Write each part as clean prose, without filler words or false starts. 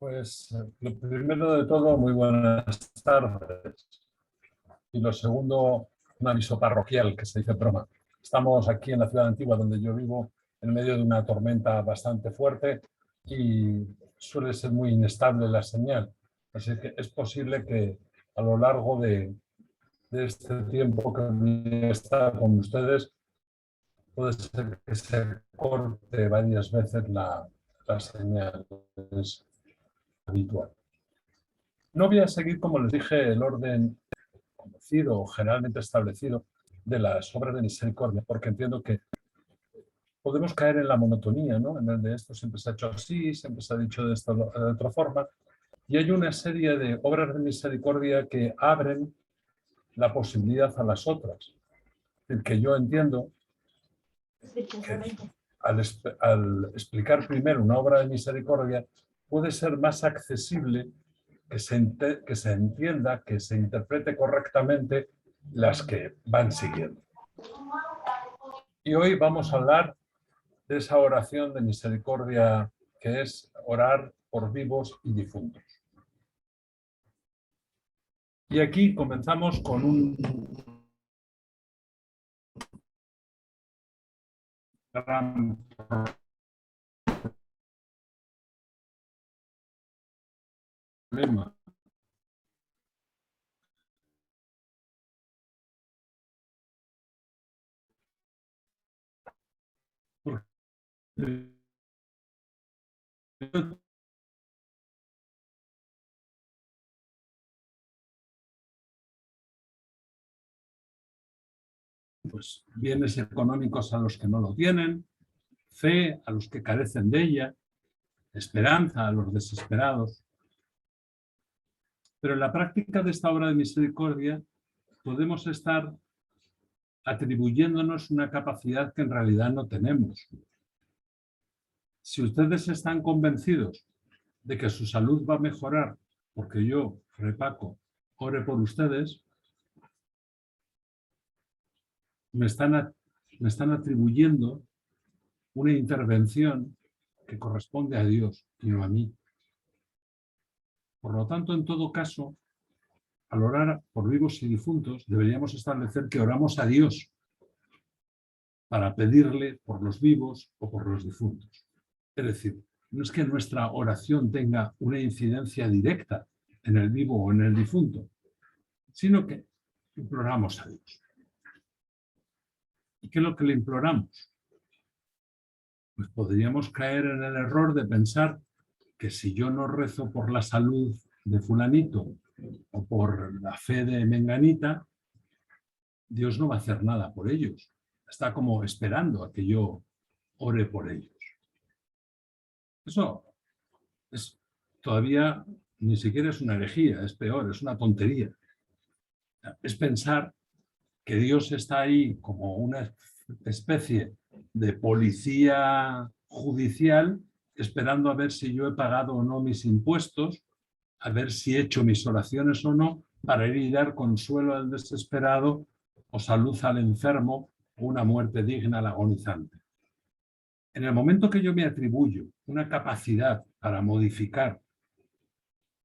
Pues lo primero de todo, muy buenas tardes. Y lo segundo, un aviso parroquial que se dice broma. Estamos aquí en la ciudad antigua donde yo vivo, en medio de una tormenta bastante fuerte y suele ser muy inestable la señal. Así que es posible que a lo largo de este tiempo que voy a estar con ustedes, puede ser que se corte varias veces la señal. Es habitual. No voy a seguir, como les dije, el orden conocido o generalmente establecido de las obras de misericordia, porque entiendo que podemos caer en la monotonía, ¿no? En el de esto siempre se ha hecho así, siempre se ha dicho de esta de otra forma, y hay una serie de obras de misericordia que abren la posibilidad a las otras. Es decir, que yo entiendo que al explicar primero una obra de misericordia puede ser más accesible que se entienda, que se interprete correctamente las que van siguiendo. Y hoy vamos a hablar de esa oración de misericordia que es orar por vivos y difuntos. Y aquí comenzamos con un gran problema. Pues bienes económicos a los que no lo tienen, fe a los que carecen de ella, esperanza a los desesperados. Pero en la práctica de esta obra de misericordia podemos estar atribuyéndonos una capacidad que en realidad no tenemos. Si ustedes están convencidos de que su salud va a mejorar porque yo, Fray Paco, ore por ustedes, me están atribuyendo una intervención que corresponde a Dios y no a mí. Por lo tanto, en todo caso, al orar por vivos y difuntos, deberíamos establecer que oramos a Dios para pedirle por los vivos o por los difuntos. Es decir, no es que nuestra oración tenga una incidencia directa en el vivo o en el difunto, sino que imploramos a Dios. ¿Y qué es lo que le imploramos? Pues podríamos caer en el error de pensar que si yo no rezo por la salud de fulanito o por la fe de menganita, Dios no va a hacer nada por ellos. Está como esperando a que yo ore por ellos. Eso es todavía ni siquiera es una herejía, es peor, es una tontería. Es pensar que Dios está ahí como una especie de policía judicial esperando a ver si yo he pagado o no mis impuestos, a ver si he hecho mis oraciones o no, para ir y dar consuelo al desesperado o salud al enfermo o una muerte digna al agonizante. En el momento que yo me atribuyo una capacidad para modificar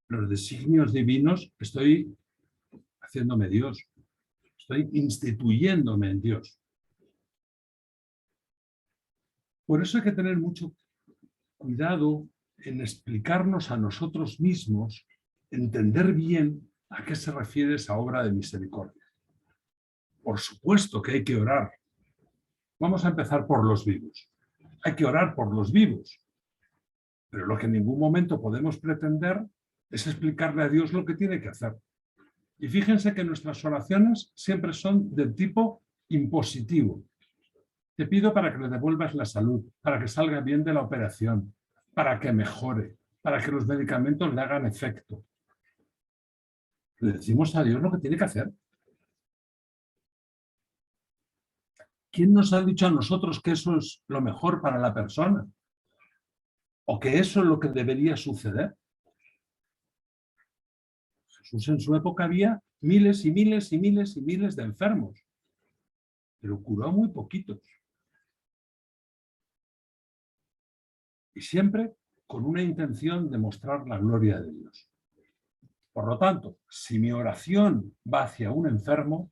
los designios divinos, estoy haciéndome Dios, estoy instituyéndome en Dios. Por eso hay que tener mucho cuidado en explicarnos a nosotros mismos, entender bien a qué se refiere esa obra de misericordia. Por supuesto que hay que orar. Vamos a empezar por los vivos. Hay que orar por los vivos. Pero lo que en ningún momento podemos pretender es explicarle a Dios lo que tiene que hacer. Y fíjense que nuestras oraciones siempre son del tipo impositivo. Te pido para que le devuelvas la salud, para que salga bien de la operación, para que mejore, para que los medicamentos le hagan efecto. Le decimos a Dios lo que tiene que hacer. ¿Quién nos ha dicho a nosotros que eso es lo mejor para la persona? ¿O que eso es lo que debería suceder? Jesús en su época había miles y miles y miles y miles de enfermos, pero curó muy poquitos. Y siempre con una intención de mostrar la gloria de Dios. Por lo tanto, si mi oración va hacia un enfermo,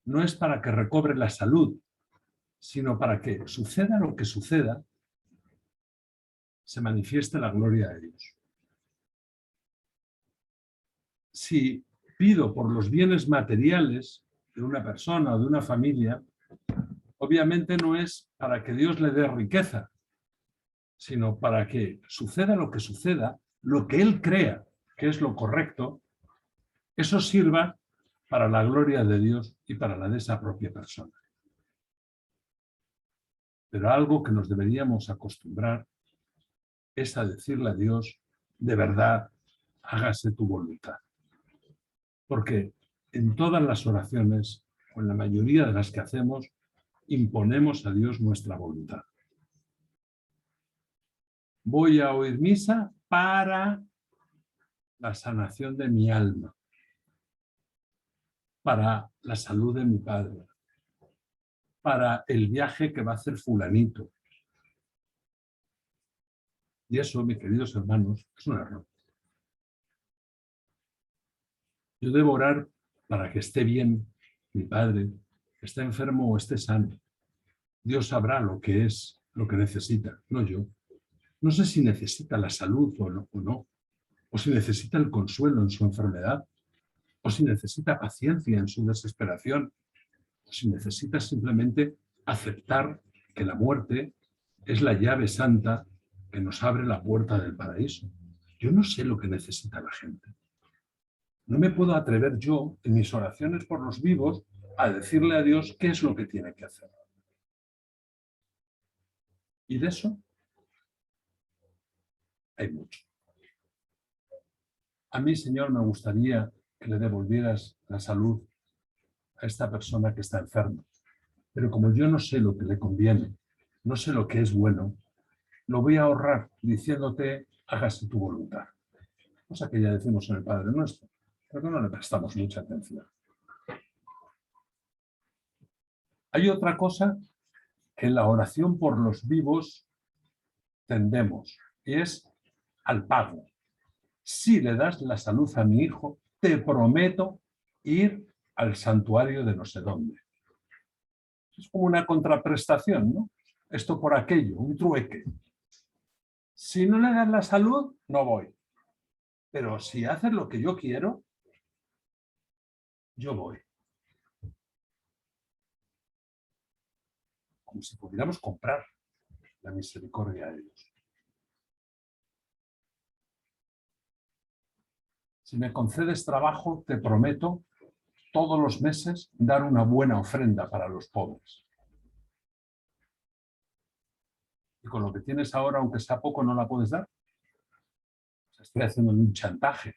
no es para que recobre la salud, sino para que suceda lo que suceda, se manifieste la gloria de Dios. Si pido por los bienes materiales de una persona o de una familia, obviamente no es para que Dios le dé riqueza, sino para que suceda, lo que Él crea que es lo correcto, eso sirva para la gloria de Dios y para la de esa propia persona. Pero algo que nos deberíamos acostumbrar es a decirle a Dios, de verdad, hágase tu voluntad. Porque en todas las oraciones, o en la mayoría de las que hacemos, imponemos a Dios nuestra voluntad. Voy a oír misa para la sanación de mi alma, para la salud de mi padre, para el viaje que va a hacer fulanito. Y eso, mis queridos hermanos, es un error. Yo debo orar para que esté bien mi padre, que esté enfermo o esté sano. Dios sabrá lo que es, lo que necesita, no yo. No sé si necesita la salud o no, o si necesita el consuelo en su enfermedad, o si necesita paciencia en su desesperación, o si necesita simplemente aceptar que la muerte es la llave santa que nos abre la puerta del paraíso. Yo no sé lo que necesita la gente. No me puedo atrever yo, en mis oraciones por los vivos, a decirle a Dios qué es lo que tiene que hacer. Y de eso hay mucho. A mí, Señor, me gustaría que le devolvieras la salud a esta persona que está enferma. Pero como yo no sé lo que le conviene, no sé lo que es bueno, lo voy a ahorrar diciéndote, hágase tu voluntad. Cosa que ya decimos en el Padre Nuestro, pero que no le prestamos mucha atención. Hay otra cosa que en la oración por los vivos tendemos, y es al pago. Si le das la salud a mi hijo, te prometo ir al santuario de no sé dónde. Es como una contraprestación, ¿no? Esto por aquello, un trueque. Si no le das la salud, no voy. Pero si haces lo que yo quiero, yo voy. Como si pudiéramos comprar la misericordia de Dios. Si me concedes trabajo, te prometo todos los meses dar una buena ofrenda para los pobres. Y con lo que tienes ahora, aunque sea poco, no la puedes dar. Estoy haciendo un chantaje.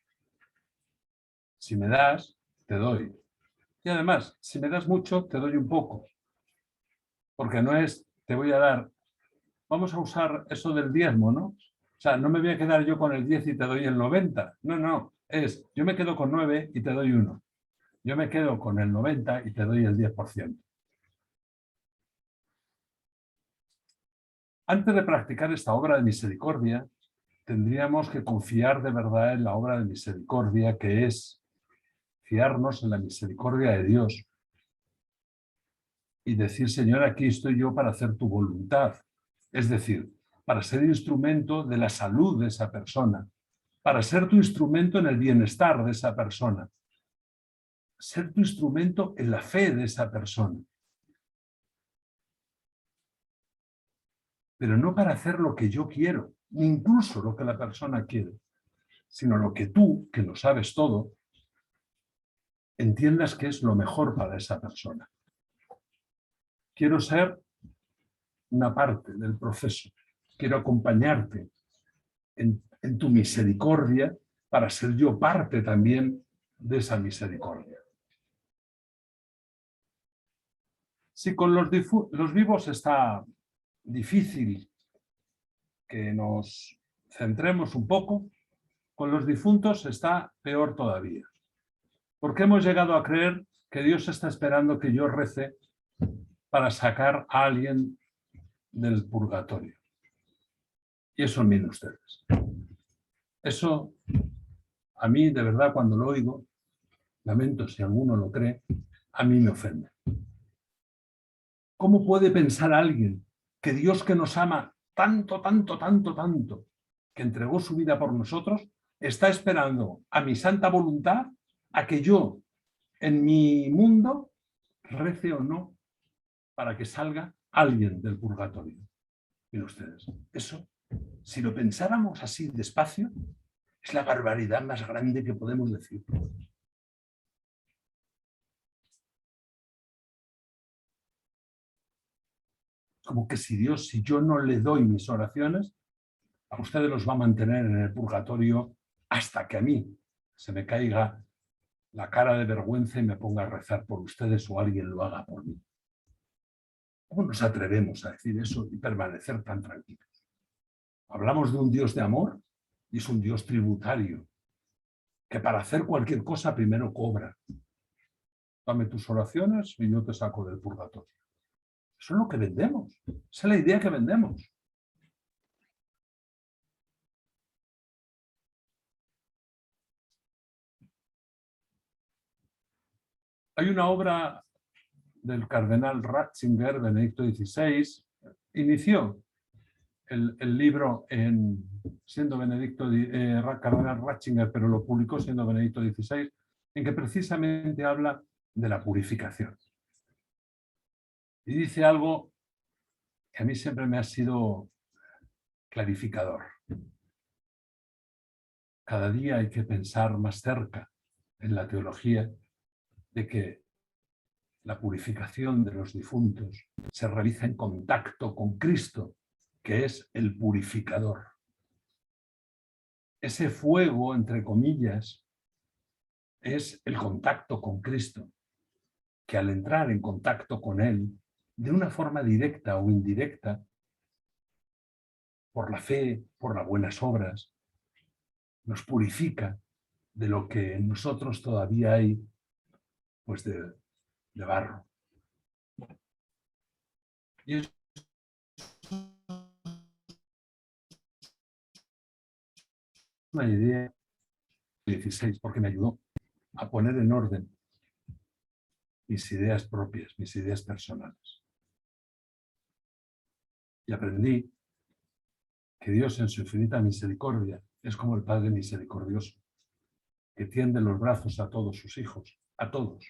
Si me das, te doy. Y además, si me das mucho, te doy un poco. Porque no es, te voy a dar, vamos a usar eso del diezmo, ¿no? O sea, no me voy a quedar yo con el 10 y te doy el 90. No, es, yo me quedo con 9 y te doy 1. Yo me quedo con el 90 y te doy el 10%. Antes de practicar esta obra de misericordia, tendríamos que confiar de verdad en la obra de misericordia, que es fiarnos en la misericordia de Dios y decir, Señor, aquí estoy yo para hacer tu voluntad. Es decir, para ser instrumento de la salud de esa persona, para ser tu instrumento en el bienestar de esa persona, ser tu instrumento en la fe de esa persona. Pero no para hacer lo que yo quiero, ni incluso lo que la persona quiere, sino lo que tú, que lo sabes todo, entiendas que es lo mejor para esa persona. Quiero ser una parte del proceso. Quiero acompañarte en tu misericordia para ser yo parte también de esa misericordia. Si con los vivos está difícil que nos centremos un poco, con los difuntos está peor todavía. Porque hemos llegado a creer que Dios está esperando que yo rece para sacar a alguien del purgatorio. Y eso miren ustedes. Eso, a mí, de verdad, cuando lo oigo, lamento si alguno lo cree, a mí me ofende. ¿Cómo puede pensar alguien que Dios, que nos ama tanto, tanto, tanto, tanto, que entregó su vida por nosotros, está esperando a mi santa voluntad a que yo, en mi mundo, rece o no para que salga alguien del purgatorio? Miren ustedes, eso, si lo pensáramos así despacio, es la barbaridad más grande que podemos decir. Como que si Dios, si yo no le doy mis oraciones, a ustedes los va a mantener en el purgatorio hasta que a mí se me caiga la cara de vergüenza y me ponga a rezar por ustedes o alguien lo haga por mí. ¿Cómo nos atrevemos a decir eso y permanecer tan tranquilos? Hablamos de un Dios de amor y es un Dios tributario, que para hacer cualquier cosa primero cobra. Dame tus oraciones y yo te saco del purgatorio. Eso es lo que vendemos. Esa es la idea que vendemos. Hay una obra del cardenal Ratzinger, Benedicto XVI, inició el libro siendo cardenal Ratzinger, pero lo publicó siendo Benedicto XVI, en que precisamente habla de la purificación. Y dice algo que a mí siempre me ha sido clarificador. Cada día hay que pensar más cerca en la teología de que la purificación de los difuntos se realiza en contacto con Cristo, que es el purificador. Ese fuego, entre comillas, es el contacto con Cristo, que al entrar en contacto con Él, de una forma directa o indirecta, por la fe, por las buenas obras, nos purifica de lo que en nosotros todavía hay, pues de barro. Y es una idea de 16, porque me ayudó a poner en orden mis ideas propias, mis ideas personales. Y aprendí que Dios, en su infinita misericordia, es como el Padre misericordioso, que tiende los brazos a todos sus hijos, a todos,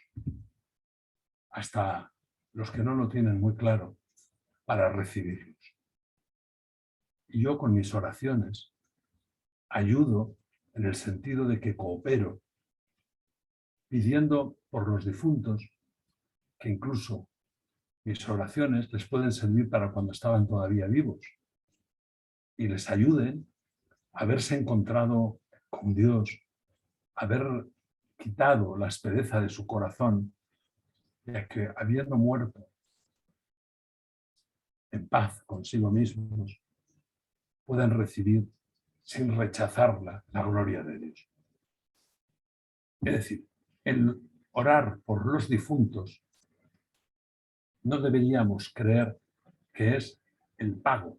hasta los que no lo tienen muy claro, para recibirlos. Y yo con mis oraciones ayudo en el sentido de que coopero, pidiendo por los difuntos que incluso mis oraciones les pueden servir para cuando estaban todavía vivos y les ayuden a haberse encontrado con Dios, haber quitado la aspereza de su corazón, ya que habiendo muerto en paz consigo mismos, puedan recibir sin rechazarla la gloria de Dios. Es decir, el orar por los difuntos no deberíamos creer que es el pago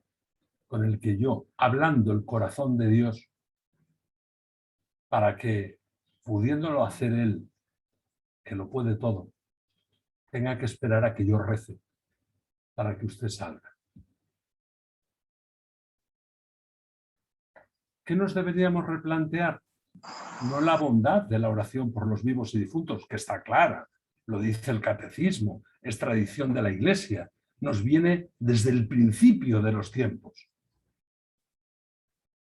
con el que yo, hablando el corazón de Dios, para que, pudiéndolo hacer Él, que lo puede todo, tenga que esperar a que yo rece para que usted salga. ¿Qué nos deberíamos replantear? No la bondad de la oración por los vivos y difuntos, que está clara, lo dice el catecismo, es tradición de la Iglesia, nos viene desde el principio de los tiempos,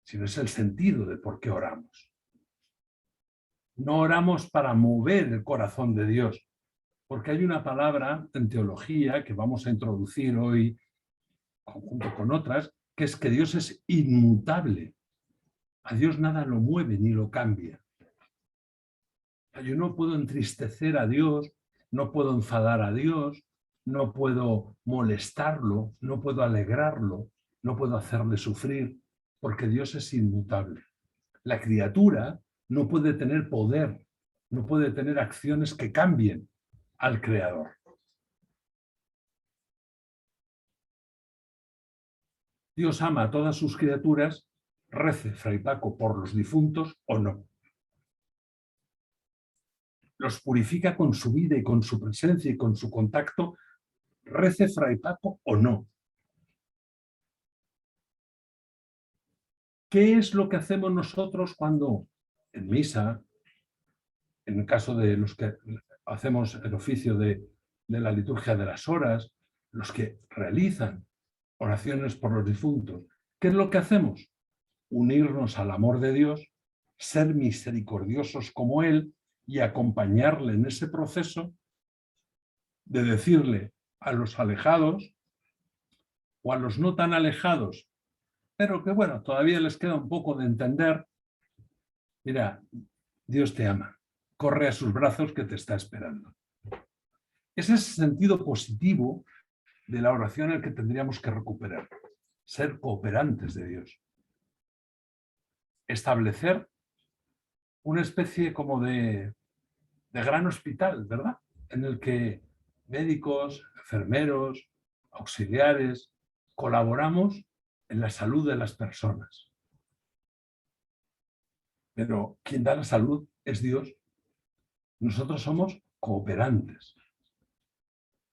sino es el sentido de por qué oramos. No oramos para mover el corazón de Dios, porque hay una palabra en teología que vamos a introducir hoy, junto con otras, que es que Dios es inmutable. A Dios nada lo mueve ni lo cambia. Yo no puedo entristecer a Dios, no puedo enfadar a Dios, no puedo molestarlo, no puedo alegrarlo, no puedo hacerle sufrir, porque Dios es inmutable. La criatura no puede tener poder, no puede tener acciones que cambien al Creador. Dios ama a todas sus criaturas, rece Fray Paco por los difuntos o no. Los purifica con su vida y con su presencia y con su contacto, rece Fray Paco o no. ¿Qué es lo que hacemos nosotros cuando en misa, en el caso de los que hacemos el oficio de la liturgia de las horas, los que realizan oraciones por los difuntos, ¿qué es lo que hacemos? Unirnos al amor de Dios, ser misericordiosos como Él y acompañarle en ese proceso de decirle a los alejados o a los no tan alejados, pero que bueno, todavía les queda un poco de entender, mira, Dios te ama, corre a sus brazos que te está esperando. Ese es el sentido positivo de la oración el que tendríamos que recuperar, ser cooperantes de Dios. Establecer una especie como de gran hospital, ¿verdad? En el que médicos, enfermeros, auxiliares, colaboramos en la salud de las personas. Pero quien da la salud es Dios. Nosotros somos cooperantes.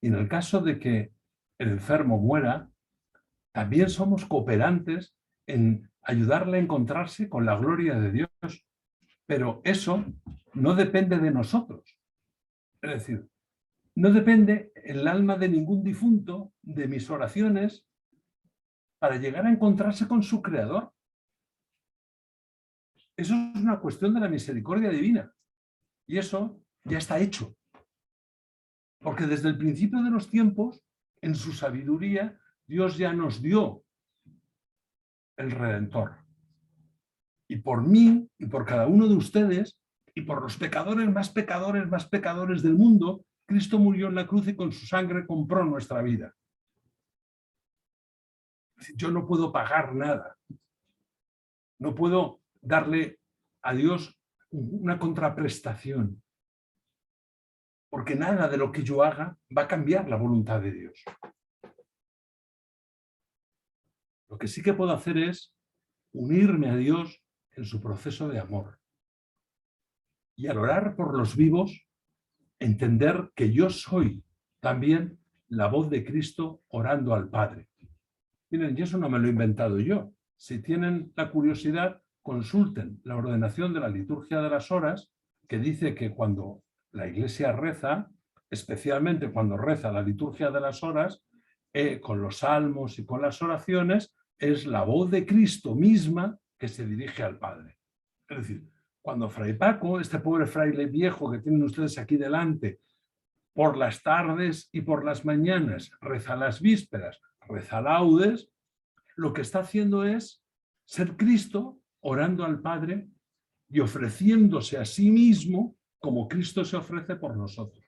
Y en el caso de que el enfermo muera, también somos cooperantes en ayudarle a encontrarse con la gloria de Dios. Pero eso no depende de nosotros. Es decir, no depende el alma de ningún difunto de mis oraciones para llegar a encontrarse con su Creador. Eso es una cuestión de la misericordia divina. Y eso ya está hecho. Porque desde el principio de los tiempos, en su sabiduría, Dios ya nos dio el Redentor. Y por mí, y por cada uno de ustedes, y por los pecadores más pecadores del mundo, Cristo murió en la cruz y con su sangre compró nuestra vida. Yo no puedo pagar nada. No puedo darle a Dios una contraprestación. Porque nada de lo que yo haga va a cambiar la voluntad de Dios. Lo que sí que puedo hacer es unirme a Dios en su proceso de amor. Y al orar por los vivos, entender que yo soy también la voz de Cristo orando al Padre. Miren, y eso no me lo he inventado yo. Si tienen la curiosidad, consulten la ordenación de la liturgia de las horas, que dice que cuando la Iglesia reza, especialmente cuando reza la liturgia de las horas, con los salmos y con las oraciones, es la voz de Cristo misma que se dirige al Padre. Es decir, cuando Fray Paco, este pobre fraile viejo que tienen ustedes aquí delante, por las tardes y por las mañanas reza las vísperas, reza laudes, lo que está haciendo es ser Cristo orando al Padre y ofreciéndose a sí mismo como Cristo se ofrece por nosotros.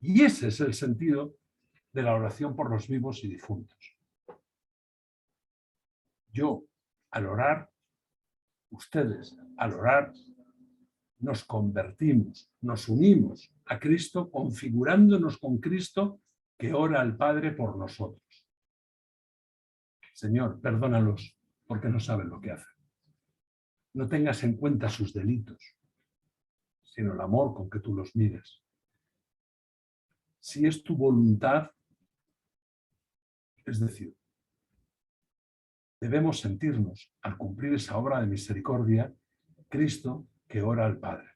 Y ese es el sentido de la oración por los vivos y difuntos. Yo, al orar, ustedes, al orar, nos convertimos, nos unimos a Cristo, configurándonos con Cristo que ora al Padre por nosotros. Señor, perdónalos porque no saben lo que hacen. No tengas en cuenta sus delitos, sino el amor con que tú los mires. Si es tu voluntad, es decir, debemos sentirnos, al cumplir esa obra de misericordia, Cristo que ora al Padre.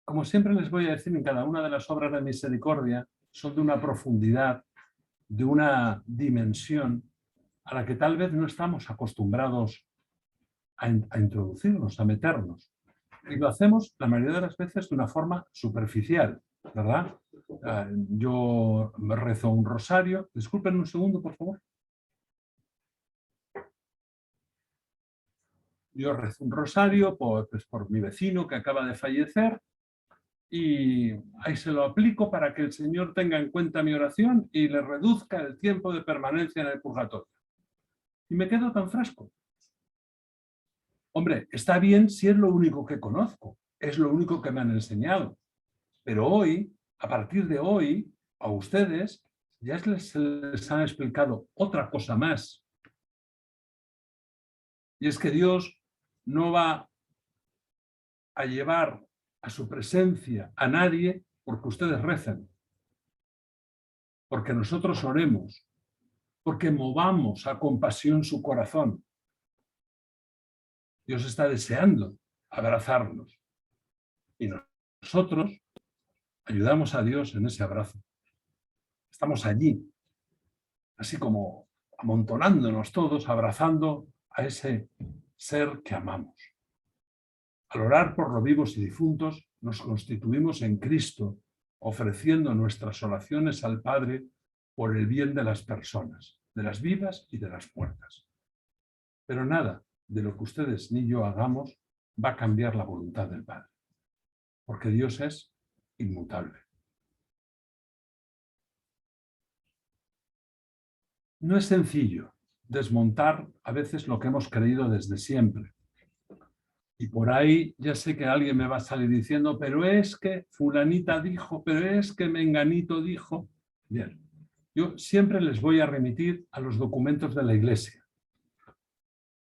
Como siempre les voy a decir, en cada una de las obras de misericordia son de una profundidad, de una dimensión a la que tal vez no estamos acostumbrados a introducirnos, a meternos. Y lo hacemos la mayoría de las veces de una forma superficial, ¿verdad? Yo me rezo un rosario. Disculpen un segundo, por favor. Yo rezo un rosario por mi vecino que acaba de fallecer y ahí se lo aplico para que el Señor tenga en cuenta mi oración y le reduzca el tiempo de permanencia en el purgatorio. Y me quedo tan fresco. Hombre, está bien si es lo único que conozco, es lo único que me han enseñado. Pero hoy, a partir de hoy, a ustedes ya se les ha explicado otra cosa más. Y es que Dios no va a llevar a su presencia a nadie porque ustedes recen, porque nosotros oremos, porque movamos a compasión su corazón. Dios está deseando abrazarnos y nosotros ayudamos a Dios en ese abrazo. Estamos allí, así como amontonándonos todos, abrazando a ese ser que amamos. Al orar por los vivos y difuntos, nos constituimos en Cristo, ofreciendo nuestras oraciones al Padre por el bien de las personas, de las vivas y de las muertas. Pero nada de lo que ustedes ni yo hagamos va a cambiar la voluntad del Padre, porque Dios es inmutable. No es sencillo desmontar a veces lo que hemos creído desde siempre. Y por ahí ya sé que alguien me va a salir diciendo, pero es que fulanita dijo, pero es que menganito dijo. Bien, yo siempre les voy a remitir a los documentos de la Iglesia.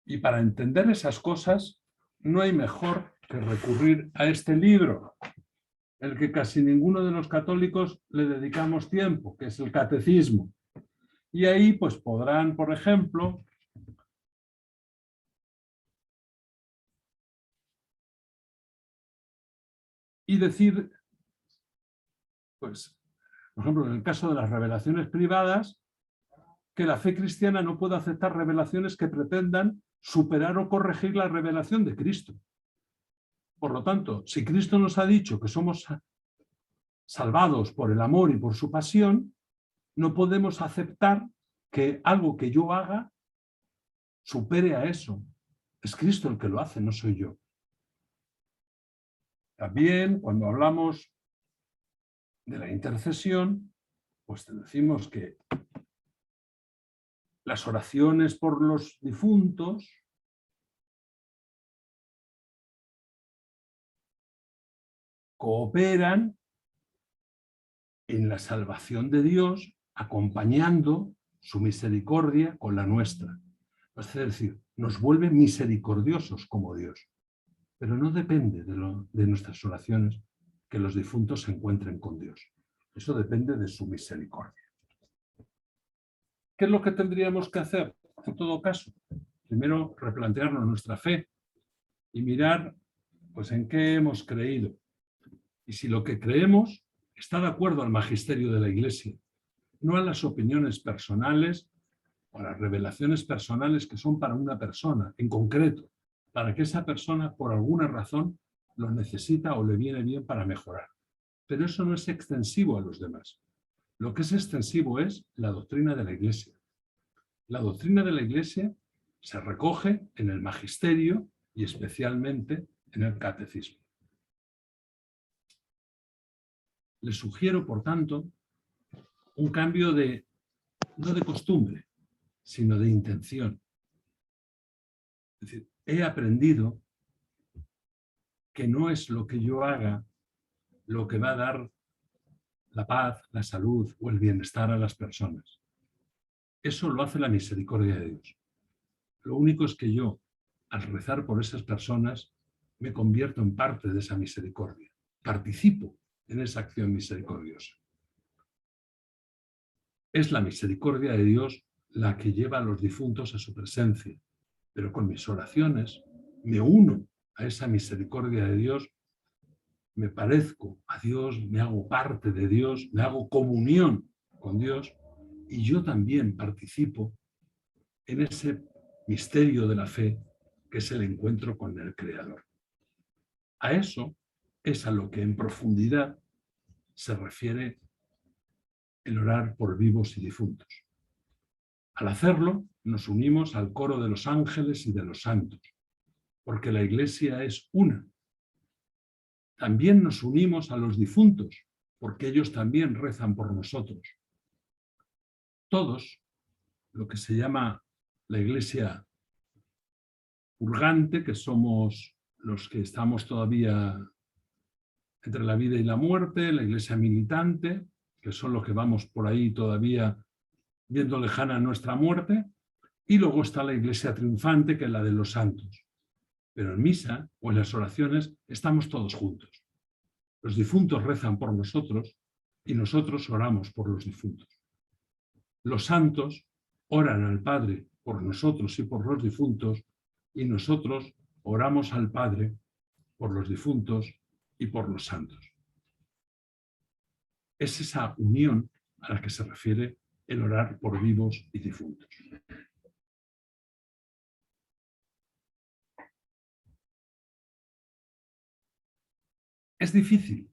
Y para entender esas cosas, no hay mejor que recurrir a este libro, el que casi ninguno de los católicos le dedicamos tiempo, que es el Catecismo. Y ahí pues podrán, por ejemplo, y decir, pues, por ejemplo, en el caso de las revelaciones privadas, que la fe cristiana no puede aceptar revelaciones que pretendan superar o corregir la revelación de Cristo. Por lo tanto, si Cristo nos ha dicho que somos salvados por el amor y por su pasión, no podemos aceptar que algo que yo haga supere a eso. Es Cristo el que lo hace, no soy yo. También, cuando hablamos de la intercesión, pues te decimos que las oraciones por los difuntos cooperan en la salvación de Dios, acompañando su misericordia con la nuestra. Es decir, nos vuelve misericordiosos como Dios. Pero no depende de nuestras oraciones que los difuntos se encuentren con Dios. Eso depende de su misericordia. ¿Qué es lo que tendríamos que hacer en todo caso? Primero, replantearnos nuestra fe y mirar pues, en qué hemos creído. Y si lo que creemos está de acuerdo al magisterio de la Iglesia, no a las opiniones personales o a las revelaciones personales que son para una persona en concreto, para que esa persona, por alguna razón, lo necesita o le viene bien para mejorar. Pero eso no es extensivo a los demás. Lo que es extensivo es la doctrina de la Iglesia. La doctrina de la Iglesia se recoge en el magisterio y especialmente en el catecismo. Les sugiero, por tanto, un cambio no de costumbre, sino de intención. Es decir, he aprendido que no es lo que yo haga lo que va a dar la paz, la salud o el bienestar a las personas. Eso lo hace la misericordia de Dios. Lo único es que yo, al rezar por esas personas, me convierto en parte de esa misericordia. Participo en esa acción misericordiosa. Es la misericordia de Dios la que lleva a los difuntos a su presencia, pero con mis oraciones me uno a esa misericordia de Dios, me parezco a Dios, me hago parte de Dios, me hago comunión con Dios y yo también participo en ese misterio de la fe que es el encuentro con el Creador. A eso es a lo que en profundidad se refiere el orar por vivos y difuntos. Al hacerlo, nos unimos al coro de los ángeles y de los santos, porque la Iglesia es una. También nos unimos a los difuntos, porque ellos también rezan por nosotros. Todos, lo que se llama la Iglesia purgante, que somos los que estamos todavía entre la vida y la muerte, la Iglesia militante, que son los que vamos por ahí todavía viendo lejana nuestra muerte, y luego está la iglesia triunfante, que es la de los santos. Pero en misa o en las oraciones estamos todos juntos. Los difuntos rezan por nosotros y nosotros oramos por los difuntos. Los santos oran al Padre por nosotros y por los difuntos, y nosotros oramos al Padre por los difuntos y por los santos. Es esa unión a la que se refiere el orar por vivos y difuntos. Es difícil.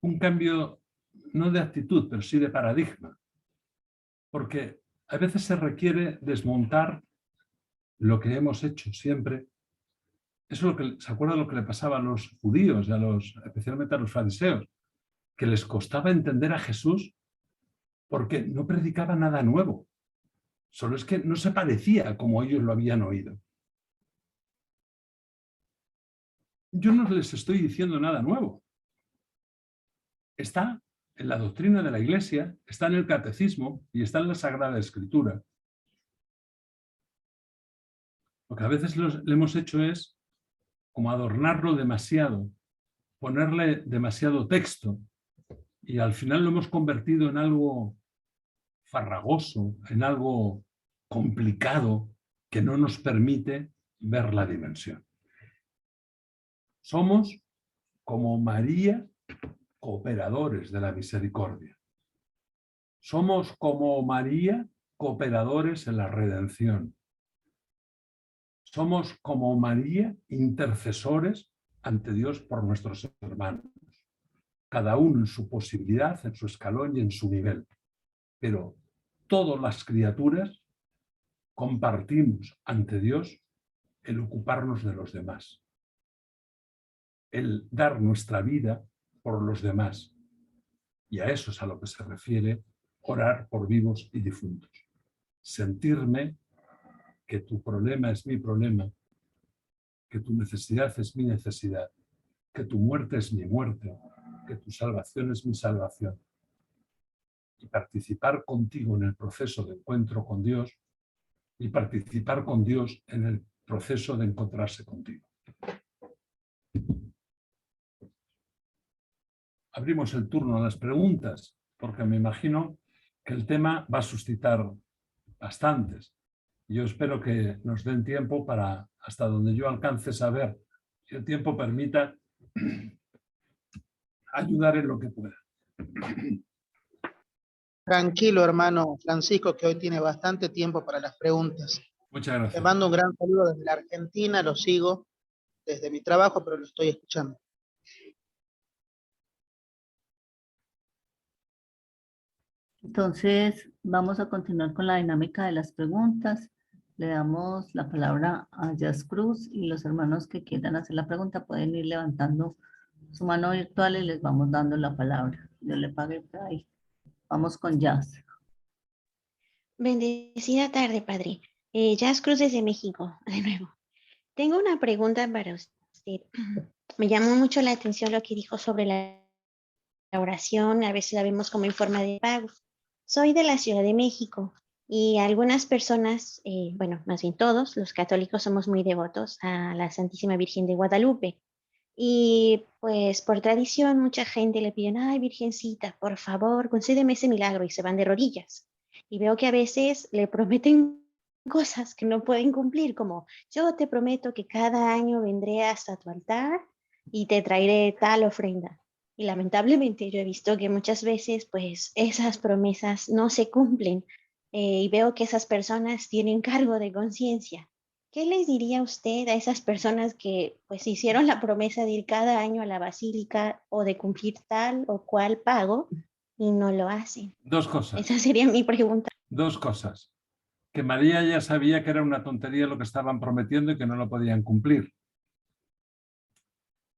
Un cambio no de actitud, pero sí de paradigma. Porque a veces se requiere desmontar lo que hemos hecho siempre. Eso es lo que, ¿se acuerdan lo que le pasaba a los judíos, especialmente a los fariseos? Que les costaba entender a Jesús porque no predicaba nada nuevo. Solo es que no se parecía como ellos lo habían oído. Yo no les estoy diciendo nada nuevo. Está en la doctrina de la Iglesia, está en el catecismo y está en la Sagrada Escritura. Lo que a veces le hemos hecho es como adornarlo demasiado, ponerle demasiado texto, y al final lo hemos convertido en algo farragoso, en algo complicado que no nos permite ver la dimensión. Somos como María, cooperadores de la misericordia. Somos como María, cooperadores en la redención. Somos como María, intercesores ante Dios por nuestros hermanos. Cada uno en su posibilidad, en su escalón y en su nivel. Pero todas las criaturas compartimos ante Dios el ocuparnos de los demás, el dar nuestra vida por los demás. Y a eso es a lo que se refiere orar por vivos y difuntos. Sentirme que tu problema es mi problema, que tu necesidad es mi necesidad, que tu muerte es mi muerte, que tu salvación es mi salvación. Y participar contigo en el proceso de encuentro con Dios y participar con Dios en el proceso de encontrarse contigo. Abrimos el turno a las preguntas, porque me imagino que el tema va a suscitar bastantes. Yo espero que nos den tiempo para, hasta donde yo alcance saber, si el tiempo permita, ayudar en lo que pueda. Tranquilo, hermano Francisco, que hoy tiene bastante tiempo para las preguntas. Muchas gracias. Te mando un gran saludo desde la Argentina, lo sigo desde mi trabajo, pero lo estoy escuchando. Entonces, vamos a continuar con la dinámica de las preguntas. Le damos la palabra a Jazz Cruz y los hermanos que quieran hacer la pregunta pueden ir levantando su mano virtual y les vamos dando la palabra. Yo le pagué por ahí. Vamos con Jazz. Bendecida tarde, padre. Jazz Cruz desde México, de nuevo. Tengo una pregunta para usted. Me llamó mucho la atención lo que dijo sobre la oración. A veces la vemos como en forma de pago. Soy de la Ciudad de México y algunas personas, bueno, más bien todos, los católicos somos muy devotos a la Santísima Virgen de Guadalupe. Y pues por tradición mucha gente le pide, ay, Virgencita, por favor, concédeme ese milagro, y se van de rodillas. Y veo que a veces le prometen cosas que no pueden cumplir, como yo te prometo que cada año vendré hasta tu altar y te traeré tal ofrenda. Y lamentablemente yo he visto que muchas veces pues esas promesas no se cumplen, y veo que esas personas tienen cargo de conciencia. ¿Qué les diría usted a esas personas que pues hicieron la promesa de ir cada año a la basílica o de cumplir tal o cual pago y no lo hacen? Dos cosas. Esa sería mi pregunta. Dos cosas. Que María ya sabía que era una tontería lo que estaban prometiendo y que no lo podían cumplir.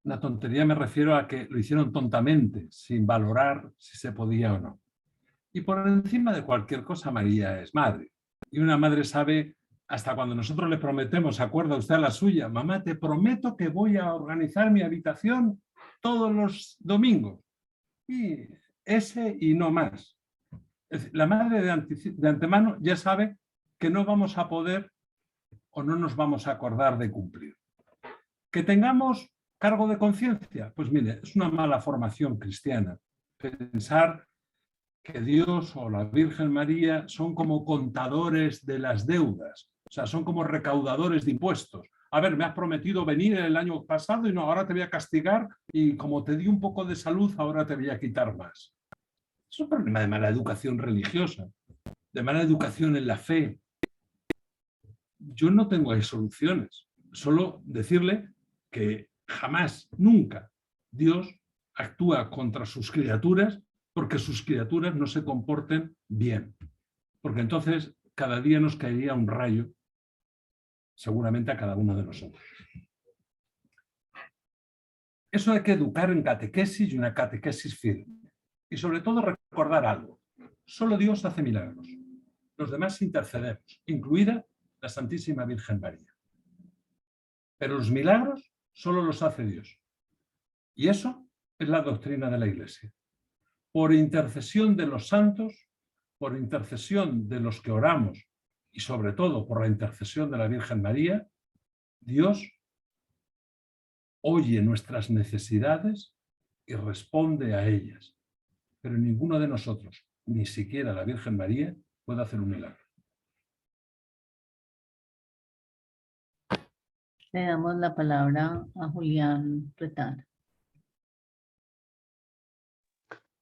Una tontería me refiero a que lo hicieron tontamente, sin valorar si se podía o no. Y por encima de cualquier cosa, María es madre. Y una madre sabe, hasta cuando nosotros le prometemos, ¿se acuerda usted a la suya? Mamá, te prometo que voy a organizar mi habitación todos los domingos. Y ese y no más. Es decir, la madre de antemano ya sabe que no vamos a poder o no nos vamos a acordar de cumplir. Que tengamos cargo de conciencia, pues mire, es una mala formación cristiana. Pensar que Dios o la Virgen María son como contadores de las deudas, o sea, son como recaudadores de impuestos. A ver, me has prometido venir el año pasado y no, ahora te voy a castigar y como te di un poco de salud, ahora te voy a quitar más. Es un problema de mala educación religiosa, de mala educación en la fe. Yo no tengo ahí soluciones, solo decirle que jamás, nunca, Dios actúa contra sus criaturas porque sus criaturas no se comporten bien. Porque entonces cada día nos caería un rayo, seguramente a cada uno de nosotros. Eso hay que educar en catequesis y una catequesis firme. Y sobre todo recordar algo. Solo Dios hace milagros. Los demás intercedemos, incluida la Santísima Virgen María. Pero los milagros solo los hace Dios. Y eso es la doctrina de la Iglesia. Por intercesión de los santos, por intercesión de los que oramos y sobre todo por la intercesión de la Virgen María, Dios oye nuestras necesidades y responde a ellas. Pero ninguno de nosotros, ni siquiera la Virgen María, puede hacer un milagro. Le damos la palabra a Julián Retana.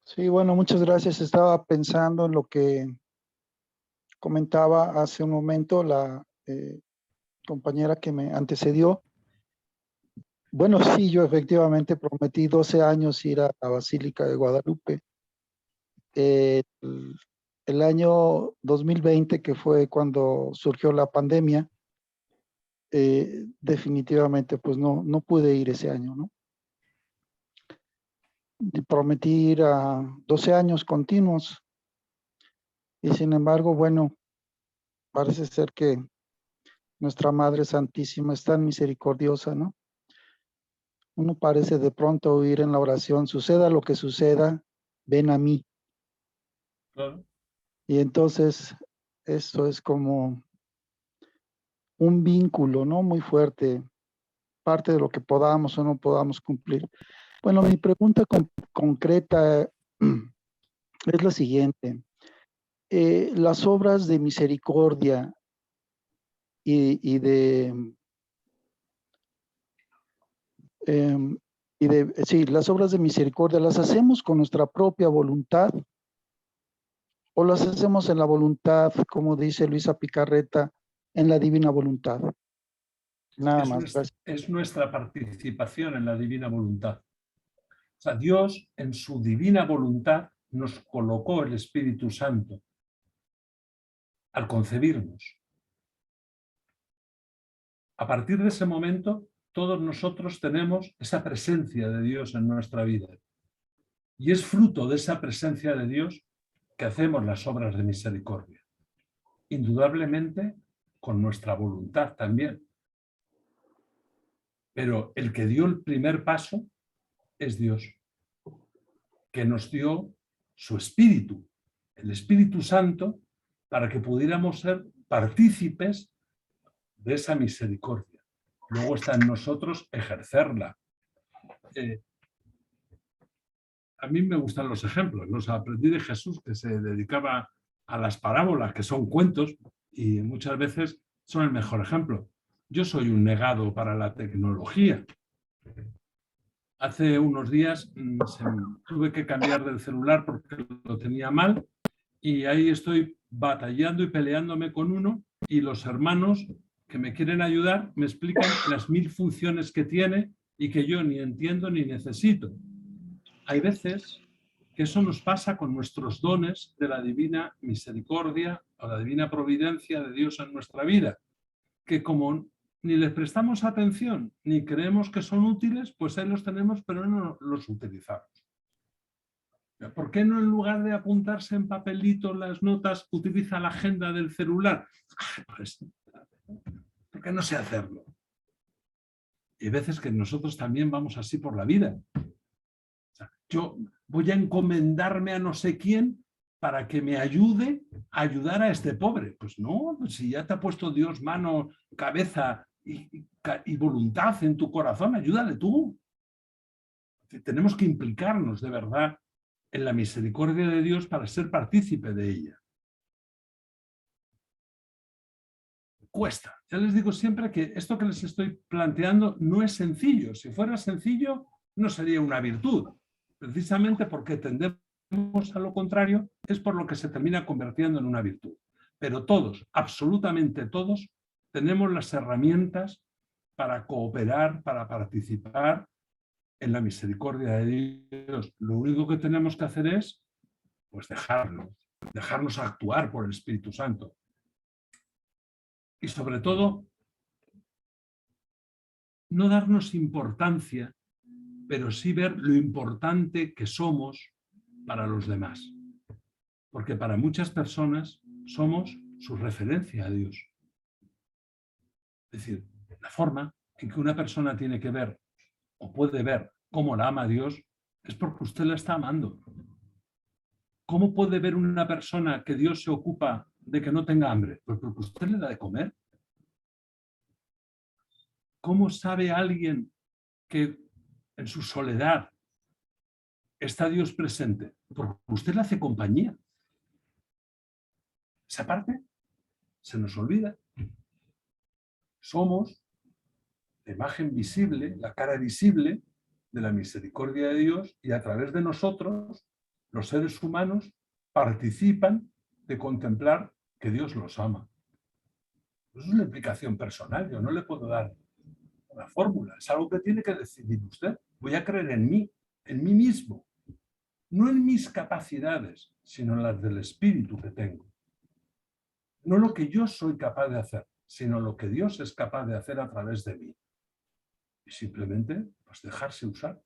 Sí, bueno, muchas gracias. Estaba pensando en lo que comentaba hace un momento la compañera que me antecedió. Bueno, sí, yo efectivamente prometí 12 años ir a la Basílica de Guadalupe. El año 2020, que fue cuando surgió la pandemia, definitivamente pues no pude ir ese año, ¿no? Prometí ir a 12 años continuos y sin embargo, bueno, parece ser que nuestra Madre Santísima es tan misericordiosa, ¿no? Uno parece de pronto oír en la oración, suceda lo que suceda, ven a mí. Claro. Y entonces esto es como un vínculo, ¿no? Muy fuerte, parte de lo que podamos o no podamos cumplir. Bueno, mi pregunta concreta es la siguiente. Las obras de misericordia las obras de misericordia, ¿las hacemos con nuestra propia voluntad o las hacemos en la voluntad, como dice Luisa Picarreta, en la divina voluntad? Nada más, gracias. Es nuestra participación en la divina voluntad. O sea, Dios en su divina voluntad nos colocó el Espíritu Santo al concebirnos. A partir de ese momento, todos nosotros tenemos esa presencia de Dios en nuestra vida. Y es fruto de esa presencia de Dios que hacemos las obras de misericordia. Indudablemente con nuestra voluntad también. Pero el que dio el primer paso es Dios, que nos dio su Espíritu, el Espíritu Santo, para que pudiéramos ser partícipes de esa misericordia. Luego está en nosotros ejercerla. A mí me gustan los ejemplos. Los aprendí de Jesús, que se dedicaba a las parábolas, que son cuentos, y muchas veces son el mejor ejemplo. Yo soy un negado para la tecnología. Hace unos días tuve que cambiar del celular porque lo tenía mal y ahí estoy batallando y peleándome con uno y los hermanos que me quieren ayudar me explican las 1000 funciones que tiene y que yo ni entiendo ni necesito. Hay veces que eso nos pasa con nuestros dones de la divina misericordia o la divina providencia de Dios en nuestra vida, que como ni les prestamos atención ni creemos que son útiles, pues ahí los tenemos pero no los utilizamos. ¿Por qué no en lugar de apuntarse en papelito las notas utiliza la agenda del celular? Pues, ¿por qué no sé hacerlo? Y hay veces que nosotros también vamos así por la vida. O sea, yo voy a encomendarme a no sé quién para que me ayude a ayudar a este pobre. Pues no, pues si ya te ha puesto Dios mano, cabeza y voluntad en tu corazón, ayúdale tú. Tenemos que implicarnos de verdad en la misericordia de Dios para ser partícipe de ella. Cuesta. Ya les digo siempre que esto que les estoy planteando no es sencillo. Si fuera sencillo, no sería una virtud. Precisamente porque tendemos a lo contrario, es por lo que se termina convirtiendo en una virtud. Pero todos, absolutamente todos, tenemos las herramientas para cooperar, para participar en la misericordia de Dios. Lo único que tenemos que hacer es pues dejarnos actuar por el Espíritu Santo. Y sobre todo, no darnos importancia, pero sí ver lo importante que somos para los demás. Porque para muchas personas somos su referencia a Dios. Es decir, la forma en que una persona tiene que ver o puede ver cómo la ama a Dios es porque usted la está amando. ¿Cómo puede ver una persona que Dios se ocupa de que no tenga hambre? Pues porque usted le da de comer. ¿Cómo sabe alguien que en su soledad está Dios presente? Porque usted le hace compañía. Esa parte se nos olvida. Somos la imagen visible, la cara visible de la misericordia de Dios y a través de nosotros, los seres humanos, participan de contemplar que Dios los ama. Eso es una implicación personal, yo no le puedo dar una fórmula, es algo que tiene que decidir usted. Voy a creer en mí mismo, no en mis capacidades, sino en las del espíritu que tengo. No lo que yo soy capaz de hacer, sino lo que Dios es capaz de hacer a través de mí. Y simplemente, pues dejarse usar.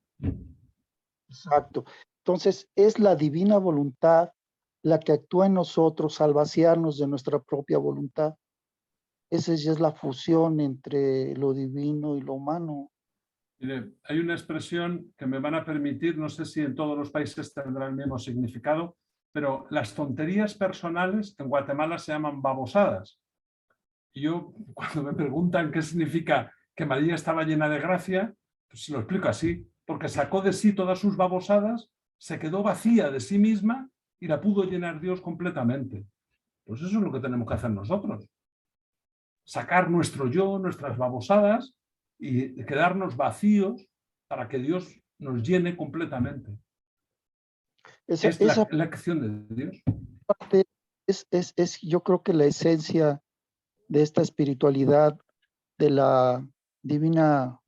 Exacto. Entonces, es la divina voluntad la que actúa en nosotros al vaciarnos de nuestra propia voluntad. Esa ya es la fusión entre lo divino y lo humano. Mire, hay una expresión que me van a permitir, no sé si en todos los países tendrá el mismo significado, pero las tonterías personales en Guatemala se llaman babosadas. Y yo, cuando me preguntan qué significa que María estaba llena de gracia, pues se lo explico así, porque sacó de sí todas sus babosadas, se quedó vacía de sí misma y la pudo llenar Dios completamente. Pues eso es lo que tenemos que hacer nosotros. Sacar nuestro yo, nuestras babosadas y quedarnos vacíos para que Dios nos llene completamente. Esa La acción de Dios. parte es, yo creo que la esencia de esta espiritualidad, de la divina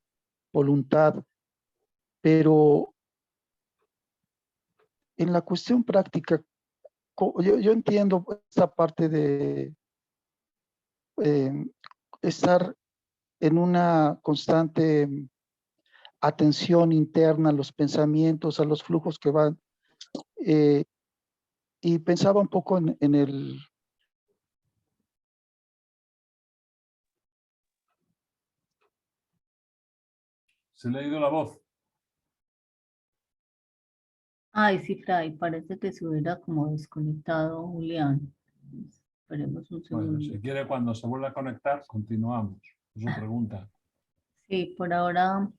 voluntad, pero en la cuestión práctica, yo entiendo esta parte de estar en una constante atención interna a los pensamientos, a los flujos que van, y pensaba un poco en el... Se le ha ido la voz. Ay, sí, Fray, parece que se hubiera como desconectado Julián. Esperemos un segundo. Bueno, si quiere, cuando se vuelva a conectar, continuamos. Es su pregunta. Sí, por ahora,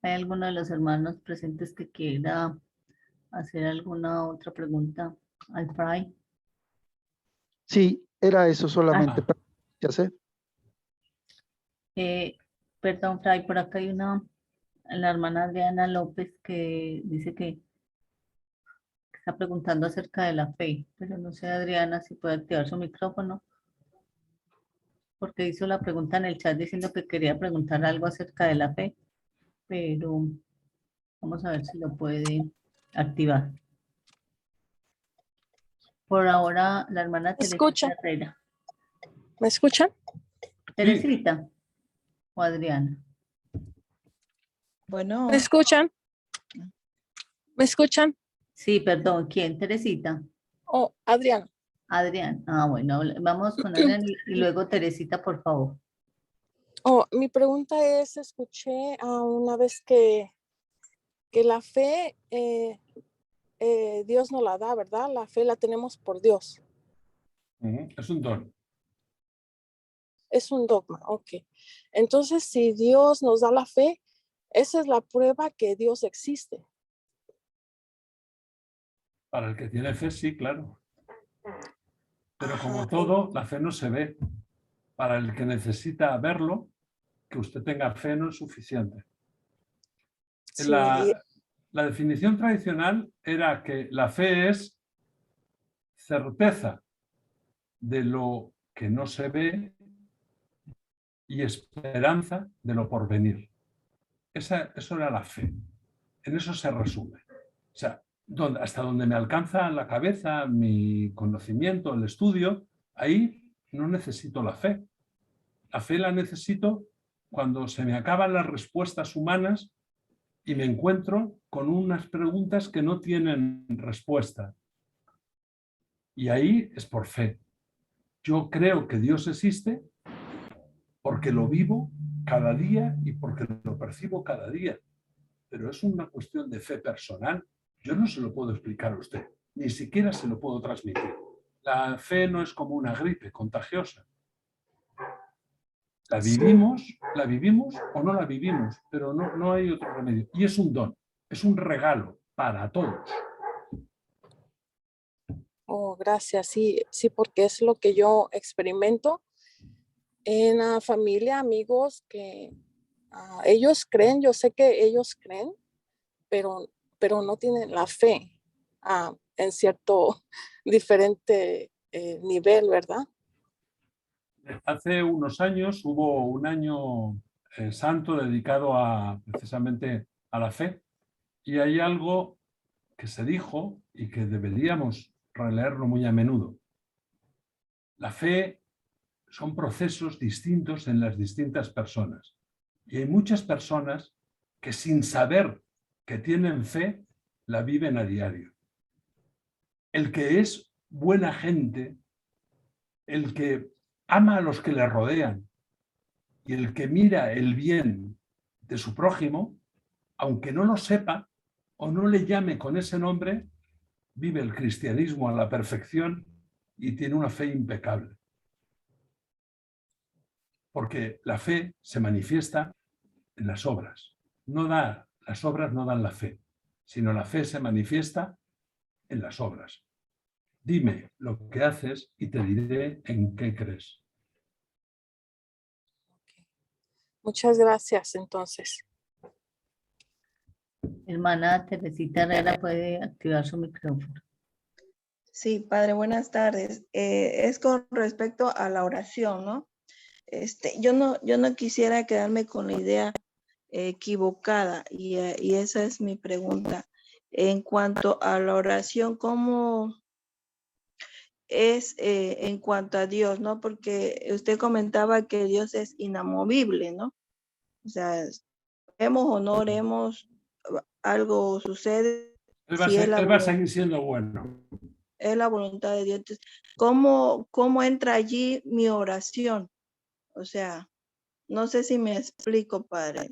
¿hay alguno de los hermanos presentes que quiera hacer alguna otra pregunta al Fray? Sí, era eso solamente. ¿Ya sé? Perdón, Fray, por acá hay la hermana Adriana López que dice que está preguntando acerca de la fe, pero no sé, Adriana, si puede activar su micrófono, porque hizo la pregunta en el chat diciendo que quería preguntar algo acerca de la fe, pero vamos a ver si lo puede activar. Por ahora, la hermana Teresita Herrera. ¿Me escuchan? ¿Teresita o Adriana? Bueno. ¿Me escuchan? ¿Me escuchan? Sí, perdón, ¿quién? ¿Teresita? Oh, Adriana. Adrián. Ah, bueno, vamos con Adrián y luego Teresita, por favor. Oh, mi pregunta es, escuché una vez que la fe Dios nos la da, ¿verdad? La fe la tenemos por Dios. Es un don. Es un dogma, ok. Entonces, si Dios nos da la fe, esa es la prueba que Dios existe. Para el que tiene fe, sí, claro. Pero como Ajá, todo, la fe no se ve. Para el que necesita verlo, que usted tenga fe no es suficiente. sí, y- La definición tradicional era que la fe es certeza de lo que no se ve y esperanza de lo por venir. Eso era la fe. En eso se resume. O sea, hasta donde me alcanza la cabeza, mi conocimiento, el estudio, ahí no necesito la fe. La fe la necesito cuando se me acaban las respuestas humanas y me encuentro con unas preguntas que no tienen respuesta. Y ahí es por fe. Yo creo que Dios existe porque lo vivo cada día y porque lo percibo cada día. Pero es una cuestión de fe personal. Yo no se lo puedo explicar a usted, ni siquiera se lo puedo transmitir. La fe no es como una gripe contagiosa. La sí. vivimos o no la vivimos, pero no hay otro remedio. Y es un don, es un regalo para todos. Oh, gracias. Sí, sí, porque es lo que yo experimento en la familia, amigos que ellos creen, yo sé que ellos creen, pero no tienen la fe en cierto diferente nivel, ¿verdad? Hace unos años hubo un año santo dedicado precisamente a la fe, y hay algo que se dijo y que deberíamos releerlo muy a menudo. La fe son procesos distintos en las distintas personas. Y hay muchas personas que sin saber que tienen fe, la viven a diario. El que es buena gente, el que ama a los que le rodean y el que mira el bien de su prójimo, aunque no lo sepa o no le llame con ese nombre, vive el cristianismo a la perfección y tiene una fe impecable. Porque la fe se manifiesta en las obras. Las obras no dan la fe, sino la fe se manifiesta en las obras. Dime lo que haces y te diré en qué crees. Muchas gracias, entonces. Hermana Teresita Herrera puede activar su micrófono. Sí, padre, buenas tardes. Es con respecto a la oración, ¿no? Yo no quisiera quedarme con la idea equivocada y esa es mi pregunta. En cuanto a la oración, ¿cómo es en cuanto a Dios, ¿no? Porque usted comentaba que Dios es inamovible, ¿no? O sea, oremos o no oremos, algo sucede. Él Si es va a seguir siendo bueno. es la voluntad de Dios. Entonces, ¿cómo entra allí mi oración? O sea, no sé si me explico, padre.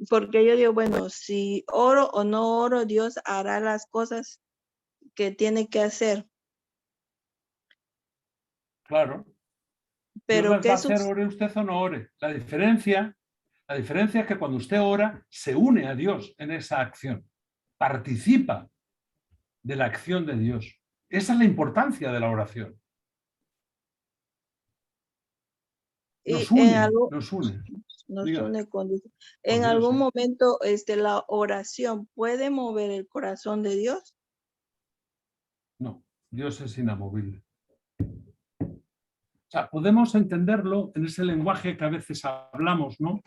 Porque yo digo, bueno, si oro o no oro, Dios hará las cosas que tiene que hacer. Claro. Dios Pero las va ¿qué a hacer, sucede? ore usted o no ore. La diferencia es que cuando usted ora, se une a Dios en esa acción. Participa de la acción de Dios. Esa es la importancia de la oración. Nos Y une, nos une. nos Dígame. une con Dios. Con En Dios, algún sí. momento, la oración puede mover el corazón de Dios. No, Dios es inamovible. O sea, podemos entenderlo en ese lenguaje que a veces hablamos, ¿no?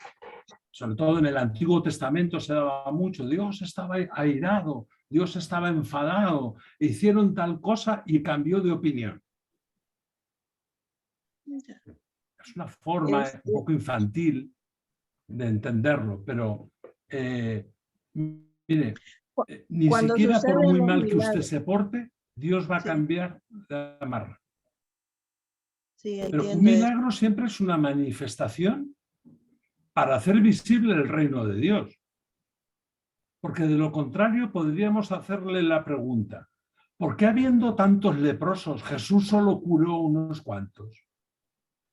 Sobre todo en el Antiguo Testamento se daba mucho. Dios estaba airado, Dios estaba enfadado, hicieron tal cosa y cambió de opinión. Es una forma un poco infantil de entenderlo, pero mire, ni Cuando siquiera por suceden muy los mal que usted milagros. se porte, Dios va a Sí. cambiar de amarra. Sí, Pero un entiendo eso. milagro siempre es una manifestación para hacer visible el reino de Dios. Porque de lo contrario podríamos hacerle la pregunta, ¿por qué habiendo tantos leprosos Jesús solo curó unos cuantos?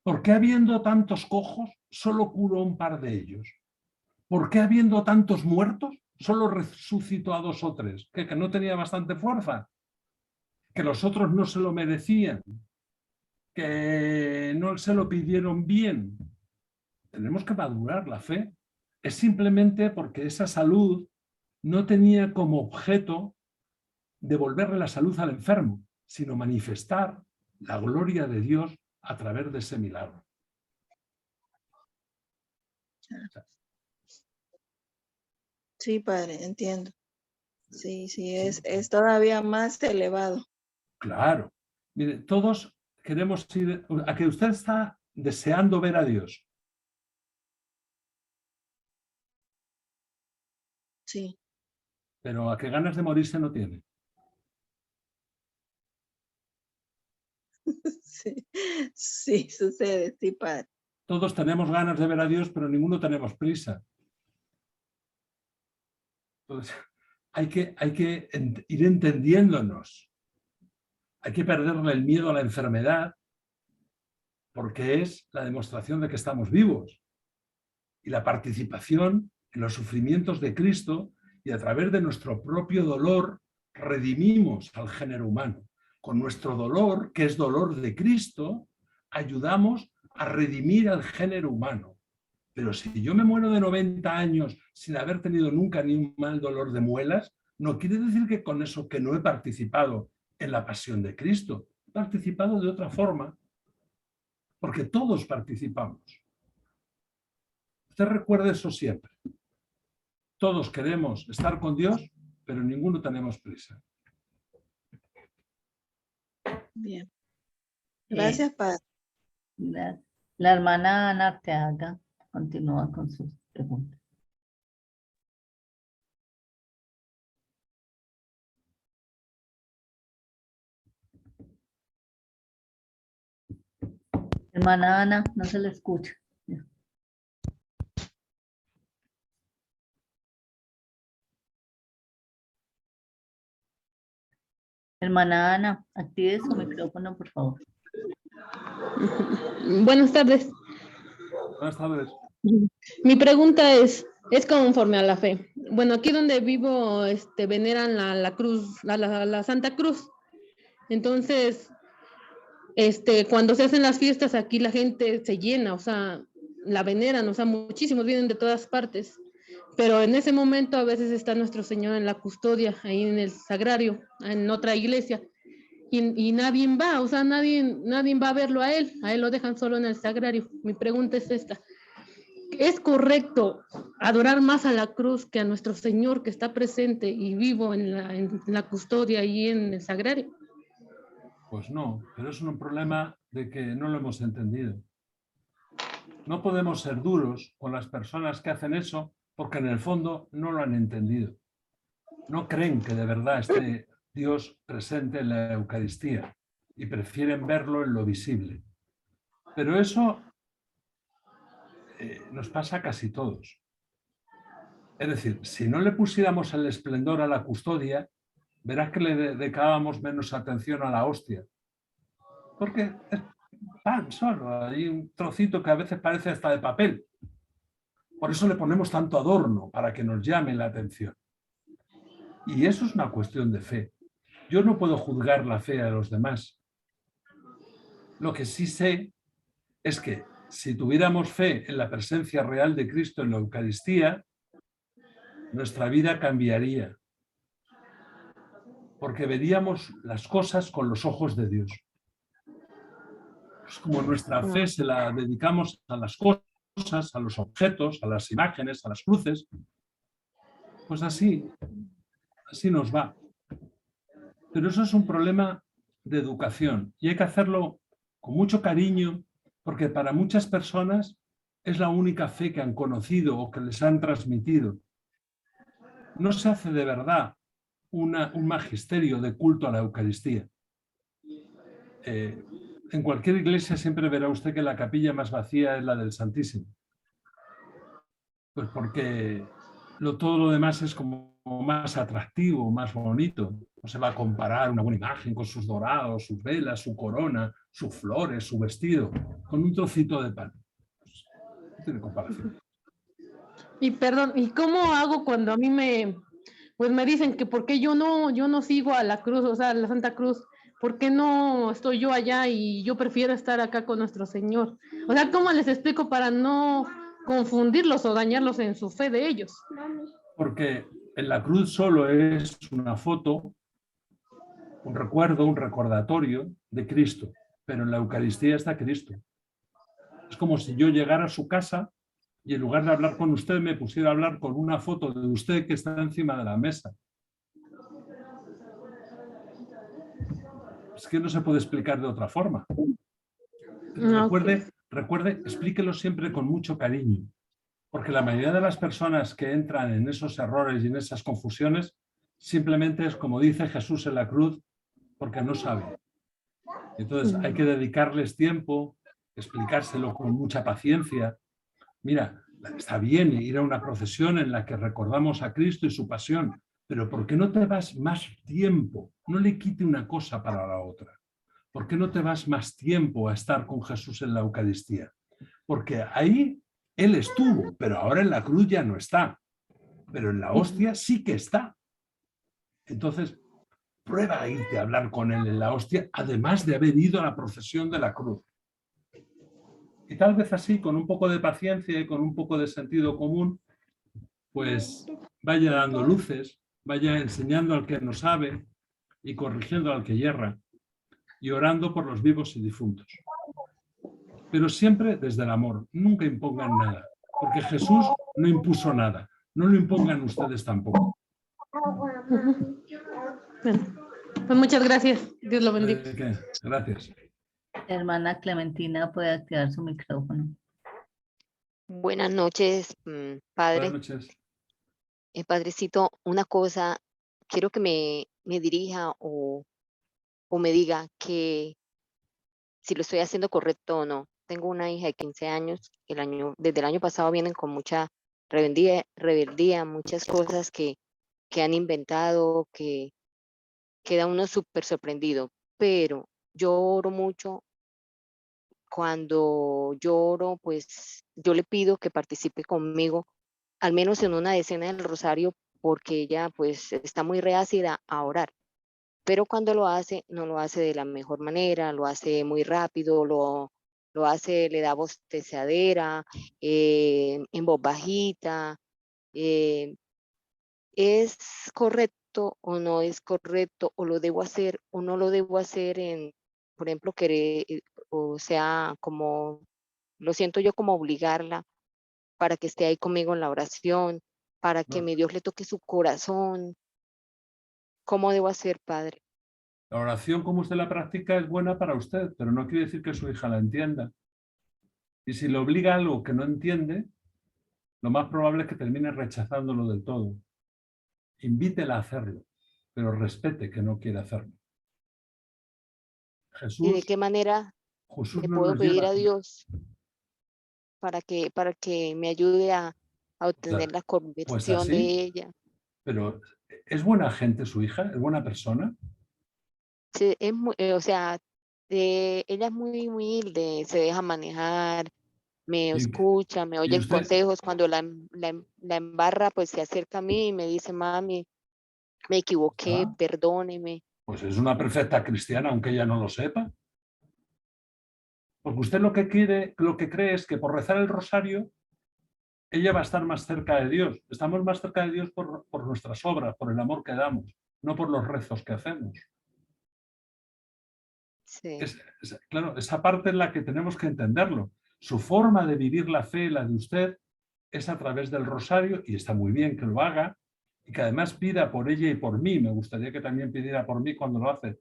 ¿Por qué habiendo tantos cojos solo curó un par de ellos? ¿Por qué habiendo tantos muertos solo resucitó a 2 o 3? ¿Que no tenía bastante fuerza? ¿Que los otros no se lo merecían? ¿Que no se lo pidieron bien? Tenemos que madurar la fe. Es simplemente porque esa salud no tenía como objeto devolverle la salud al enfermo, sino manifestar la gloria de Dios a través de ese milagro. Sí, padre, entiendo. Sí, es todavía más elevado. Claro. Mire, todos queremos ir a que usted está deseando ver a Dios. Sí. Pero a qué ganas de morirse no tiene. Sí, sí, sucede, sí, padre. Todos tenemos ganas de ver a Dios, pero ninguno tenemos prisa. Entonces, hay que ir entendiéndonos. Hay que perderle el miedo a la enfermedad, porque es la demostración de que estamos vivos. Y la participación en los sufrimientos de Cristo, y a través de nuestro propio dolor redimimos al género humano. Con nuestro dolor, que es dolor de Cristo, ayudamos a redimir al género humano. Pero si yo me muero de 90 años sin haber tenido nunca ni un mal dolor de muelas, no quiere decir que con eso que no he participado en la pasión de Cristo. He participado de otra forma, porque todos participamos. Usted recuerde eso siempre. Todos queremos estar con Dios, pero ninguno tenemos prisa. Bien. Gracias, padre. La hermana Ana Arteaga continúa con sus preguntas. Hermana Ana, no se le escucha. Hermana Ana, active su micrófono, por favor. Buenas tardes. Buenas tardes. Mi pregunta es conforme a la fe. Bueno, aquí donde vivo, veneran la cruz, la Santa Cruz. Entonces, cuando se hacen las fiestas, aquí la gente se llena, o sea, la veneran, o sea, muchísimos vienen de todas partes. Pero en ese momento a veces está nuestro Señor en la custodia, ahí en el sagrario, en otra iglesia. Y nadie va, o sea, nadie va a verlo a él lo dejan solo en el sagrario. Mi pregunta es esta: ¿es correcto adorar más a la cruz que a nuestro Señor que está presente y vivo en la custodia y en el sagrario? Pues no, pero es un problema de que no lo hemos entendido. No podemos ser duros con las personas que hacen eso porque en el fondo no lo han entendido. No creen que de verdad esté Dios presente en la Eucaristía y prefieren verlo en lo visible. Pero eso nos pasa a casi todos. Es decir, si no le pusiéramos el esplendor a la custodia, verás que le dedicábamos menos atención a la hostia. Porque es pan solo, hay un trocito que a veces parece hasta de papel. Por eso le ponemos tanto adorno, para que nos llame la atención. Y eso es una cuestión de fe. Yo no puedo juzgar la fe a los demás. Lo que sí sé es que si tuviéramos fe en la presencia real de Cristo en la Eucaristía, nuestra vida cambiaría. Porque veríamos las cosas con los ojos de Dios. Pues como nuestra fe se la dedicamos a las cosas, a los objetos, a las imágenes, a las cruces, pues así nos va. Pero eso es un problema de educación y hay que hacerlo con mucho cariño, porque para muchas personas es la única fe que han conocido o que les han transmitido. No se hace de verdad un magisterio de culto a la Eucaristía. En cualquier iglesia siempre verá usted que la capilla más vacía es la del Santísimo. Pues porque todo lo demás es como más atractivo, más bonito. No se va a comparar una buena imagen con sus dorados, sus velas, su corona, sus flores, su vestido, con un trocito de pan. Pues, no tiene comparación. Y perdón, ¿y cómo hago cuando a mí pues me dicen que por qué yo no sigo a la cruz, o sea, a la Santa Cruz? ¿Por qué no estoy yo allá y yo prefiero estar acá con nuestro Señor? O sea, ¿cómo les explico para no confundirlos o dañarlos en su fe de ellos? Porque en la cruz solo es una foto, un recuerdo, un recordatorio de Cristo, pero en la Eucaristía está Cristo. Es como si yo llegara a su casa y en lugar de hablar con usted me pusiera a hablar con una foto de usted que está encima de la mesa. Es que no se puede explicar de otra forma. Pero recuerde, explíquelo siempre con mucho cariño, porque la mayoría de las personas que entran en esos errores y en esas confusiones simplemente es como dice Jesús en la cruz, porque no sabe. Entonces hay que dedicarles tiempo, explicárselo con mucha paciencia. Mira, está bien ir a una procesión en la que recordamos a Cristo y su pasión, pero ¿por qué no te vas más tiempo? No le quite una cosa para la otra. ¿Por qué no te vas más tiempo a estar con Jesús en la Eucaristía? Porque ahí Él estuvo, pero ahora en la cruz ya no está. Pero en la hostia sí que está. Entonces, prueba a irte a hablar con Él en la hostia, además de haber ido a la procesión de la cruz. Y tal vez así, con un poco de paciencia y con un poco de sentido común, pues vaya dando luces, vaya enseñando al que no sabe y corrigiendo al que yerra y orando por los vivos y difuntos. Pero siempre desde el amor, nunca impongan nada, porque Jesús no impuso nada, no lo impongan ustedes tampoco. Bueno, pues muchas gracias, Dios lo bendiga. Gracias. Hermana Clementina puede activar su micrófono. Buenas noches, padre. Buenas noches. Padrecito, una cosa, quiero que me dirija o me diga que si lo estoy haciendo correcto o no. Tengo una hija de 15 años, desde el año pasado vienen con mucha rebeldía, muchas cosas que han inventado, que queda uno súper sorprendido, pero yo oro mucho. Cuando lloro, pues yo le pido que participe conmigo, al menos en una decena del rosario, porque ella pues está muy reácida a orar. Pero cuando lo hace, no lo hace de la mejor manera, lo hace muy rápido, lo hace, le da bostezadera, en voz bajita. ¿Es correcto o no es correcto? ¿O lo debo hacer o no lo debo hacer por ejemplo, querer, o sea, como, lo siento yo como obligarla para que esté ahí conmigo en la oración, para que mi Dios le toque su corazón? ¿Cómo debo hacer, padre? La oración como usted la practica es buena para usted, pero no quiere decir que su hija la entienda. Y si le obliga a algo que no entiende, lo más probable es que termine rechazándolo del todo. Invítela a hacerlo, pero respete que no quiere hacerlo. ¿Y de qué manera le no puedo nos pedir lleva a Dios para que me ayude a obtener la pues conversión así, de ella? pero ¿es buena gente su hija? ¿Es buena persona? Sí, es muy, o sea, ella es muy humilde, se deja manejar, me escucha, me oye usted? consejos. Cuando la embarra, pues se acerca a mí y me dice, mami, me equivoqué, perdóneme. Pues es una perfecta cristiana, aunque ella no lo sepa. Porque usted lo que cree es que por rezar el rosario, ella va a estar más cerca de Dios. Estamos más cerca de Dios por nuestras obras, por el amor que damos, no por los rezos que hacemos. Sí. Claro, esa parte es la que tenemos que entenderlo. Su forma de vivir la fe, la de usted, es a través del rosario, y está muy bien que lo haga, y que además pida por ella y por mí. Me gustaría que también pidiera por mí cuando lo hace.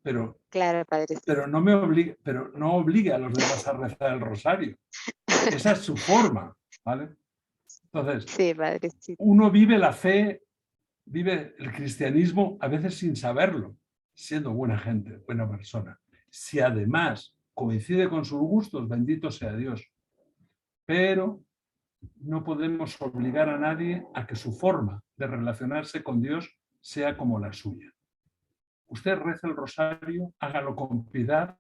Pero, claro, padre. Pero no obligue a los demás a rezar el rosario. Esa es su forma, ¿vale? Entonces, sí, padre, sí. Uno vive la fe, vive el cristianismo a veces sin saberlo, siendo buena gente, buena persona. Si además coincide con sus gustos, bendito sea Dios. Pero no podemos obligar a nadie a que su forma de relacionarse con Dios sea como la suya. Usted reza el rosario, hágalo con piedad,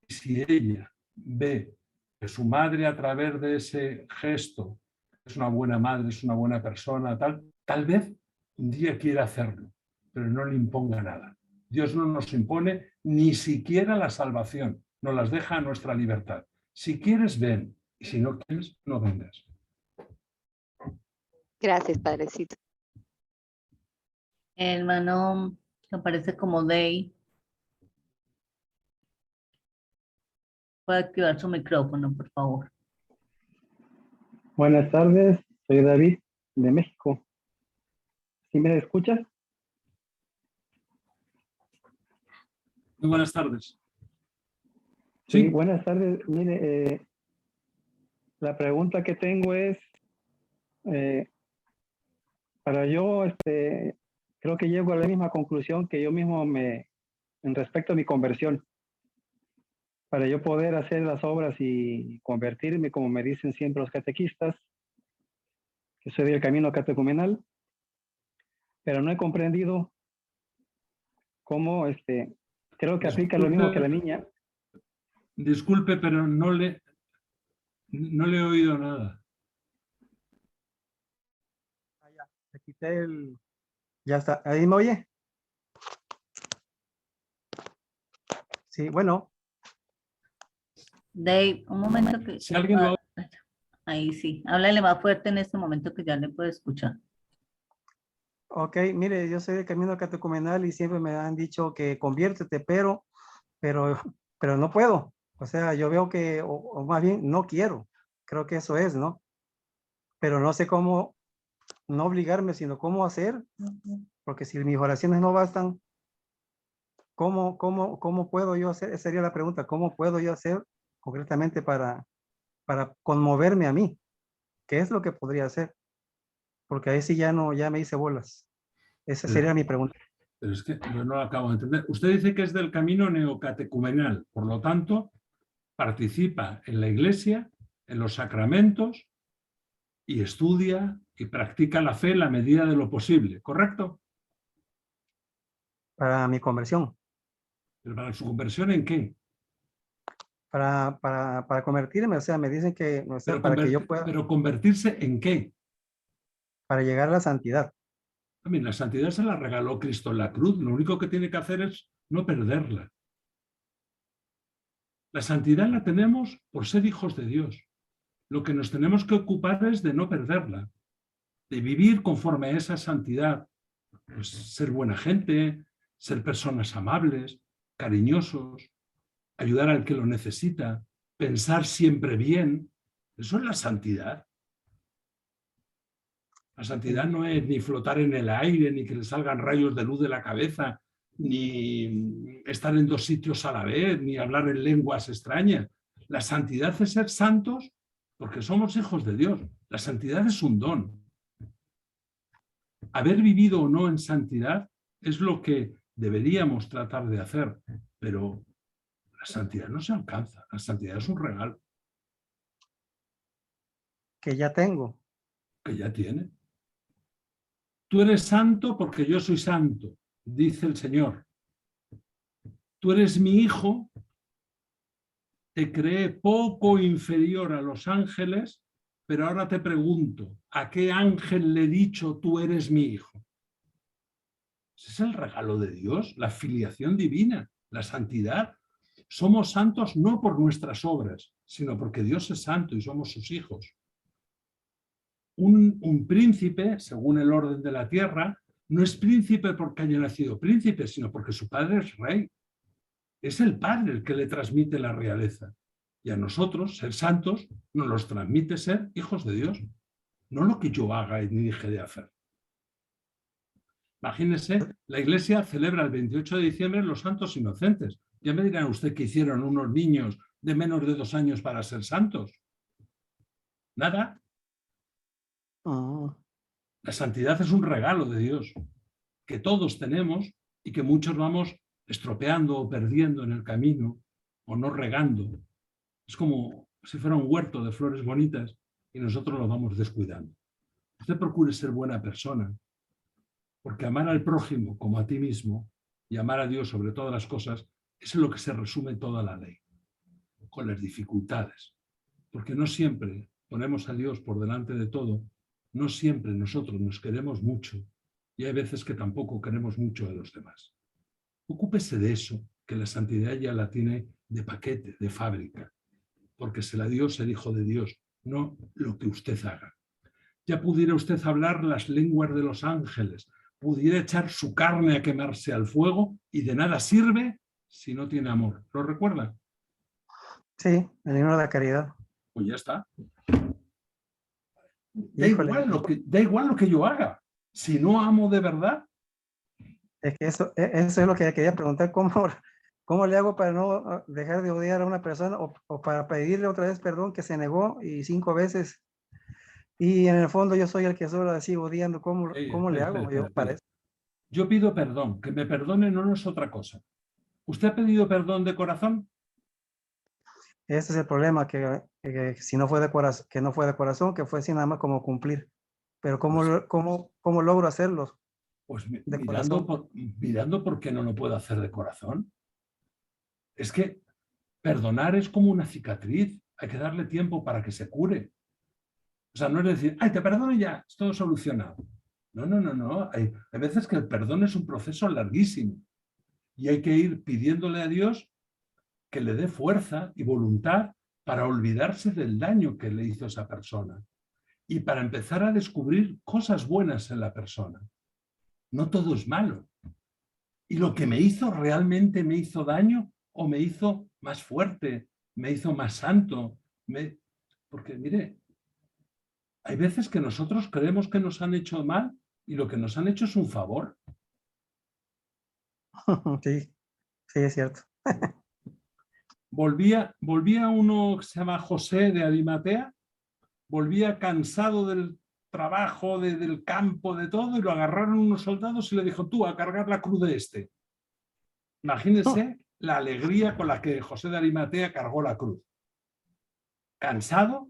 y si ella ve que su madre a través de ese gesto es una buena madre, es una buena persona, tal vez un día quiera hacerlo, pero no le imponga nada. Dios no nos impone ni siquiera la salvación, nos las deja a nuestra libertad. Si quieres, ven, y si no quieres, no vengas. Gracias, Padrecito. Hermano, que aparece como Day, puede activar su micrófono, por favor. Buenas tardes, soy David de México. ¿Sí me escuchas? Muy buenas tardes. Sí, buenas tardes. Mire, la pregunta que tengo es, para yo, creo que llego a la misma conclusión que yo mismo en respecto a mi conversión. Para yo poder hacer las obras y convertirme, como me dicen siempre los catequistas, que soy del camino catecumenal, pero no he comprendido cómo, creo que aplica lo mismo que la niña. Disculpe, pero no le he oído nada. Le quité el... Ya está. ¿Ahí me oye? Sí, bueno. Dave, un momento que... Si alguien lo... Ahí sí. Háblale más fuerte en este momento que ya le puedo escuchar. Ok, mire, yo soy del camino catecumenal y siempre me han dicho que conviértete, pero no puedo. O sea, yo veo que, o más bien, no quiero. Creo que eso es, ¿no? Pero no sé cómo, no obligarme, sino cómo hacer, porque si mis oraciones no bastan, ¿cómo puedo yo hacer? Esa sería la pregunta, ¿cómo puedo yo hacer concretamente para conmoverme a mí? ¿Qué es lo que podría hacer? Porque ahí sí ya me hice bolas. Esa sería mi pregunta. Pero es que yo no lo acabo de entender. Usted dice que es del camino neocatecumenal, por lo tanto, participa en la iglesia, en los sacramentos, y estudia y practica la fe en la medida de lo posible, ¿correcto? Para mi conversión. ¿Pero para su conversión en qué? Para convertirme, o sea, me dicen que, o sea, para que yo pueda... ¿Pero convertirse en qué? Para llegar a la santidad. La santidad se la regaló Cristo en la cruz. Lo único que tiene que hacer es no perderla. La santidad la tenemos por ser hijos de Dios. Lo que nos tenemos que ocupar es de no perderla, de vivir conforme a esa santidad. Pues ser buena gente, ser personas amables, cariñosos, ayudar al que lo necesita, pensar siempre bien. Eso es la santidad. La santidad no es ni flotar en el aire, ni que le salgan rayos de luz de la cabeza, ni estar en dos sitios a la vez, ni hablar en lenguas extrañas. La santidad es ser santos porque somos hijos de Dios. La santidad es un don. Haber vivido o no en santidad es lo que deberíamos tratar de hacer, pero la santidad no se alcanza. La santidad es un regalo. Que ya tengo. Que ya tiene. Tú eres santo porque yo soy santo, dice el Señor. Tú eres mi hijo, te creé poco inferior a los ángeles, pero ahora te pregunto, ¿a qué ángel le he dicho tú eres mi hijo? Ese es el regalo de Dios, la filiación divina, la santidad. Somos santos no por nuestras obras, sino porque Dios es santo y somos sus hijos. Un príncipe, según el orden de la tierra, no es príncipe porque haya nacido príncipe, sino porque su padre es rey. Es el padre el que le transmite la realeza. Y a nosotros, ser santos, nos los transmite ser hijos de Dios. No lo que yo haga ni deje de hacer. Imagínese, la Iglesia celebra el 28 de diciembre los santos inocentes. Ya me dirán usted qué hicieron unos niños de menos de 2 años para ser santos. Nada. La santidad es un regalo de Dios que todos tenemos y que muchos vamos estropeando o perdiendo en el camino o no regando. Es como si fuera un huerto de flores bonitas y nosotros nos vamos descuidando. Usted procure ser buena persona, porque amar al prójimo como a ti mismo y amar a Dios sobre todas las cosas es en lo que se resume toda la ley, con las dificultades. Porque no siempre ponemos a Dios por delante de todo, no siempre nosotros nos queremos mucho y hay veces que tampoco queremos mucho de los demás. Ocúpese de eso, que la santidad ya la tiene de paquete, de fábrica, porque se la dio ser hijo de Dios, no lo que usted haga. Ya pudiera usted hablar las lenguas de los ángeles, pudiera echar su carne a quemarse al fuego y de nada sirve si no tiene amor. ¿Lo recuerda? Sí, el libro de la caridad. Pues ya está. Da igual lo que yo haga. Si no amo de verdad. Es que eso es lo que quería preguntar, ¿cómo le hago para no dejar de odiar a una persona o para pedirle otra vez perdón que se negó y 5 veces? Y en el fondo yo soy el que solo así odiando. ¿Cómo le hago yo para eso? Yo pido perdón. Que me perdone no es otra cosa. ¿Usted ha pedido perdón de corazón? Ese es el problema, que si no fue de corazón, que no fue de corazón, que fue así nada más como cumplir. Pero ¿cómo logro hacerlo? Pues de mirando por qué no lo puedo hacer de corazón. Es que perdonar es como una cicatriz. Hay que darle tiempo para que se cure. O sea, no es decir, ay, te perdono y ya, es todo solucionado. No. Hay veces que el perdón es un proceso larguísimo y hay que ir pidiéndole a Dios que le dé fuerza y voluntad para olvidarse del daño que le hizo esa persona y para empezar a descubrir cosas buenas en la persona. No todo es malo. Y lo que me hizo realmente me hizo daño o me hizo más fuerte, me hizo más santo. Porque, mire, hay veces que nosotros creemos que nos han hecho mal y lo que nos han hecho es un favor. Sí, es cierto. Volvía uno que se llama José de Arimatea, volvía cansado del trabajo, del campo, de todo, y lo agarraron unos soldados y le dijo, tú, a cargar la cruz de este. Imagínense la alegría con la que José de Arimatea cargó la cruz. Cansado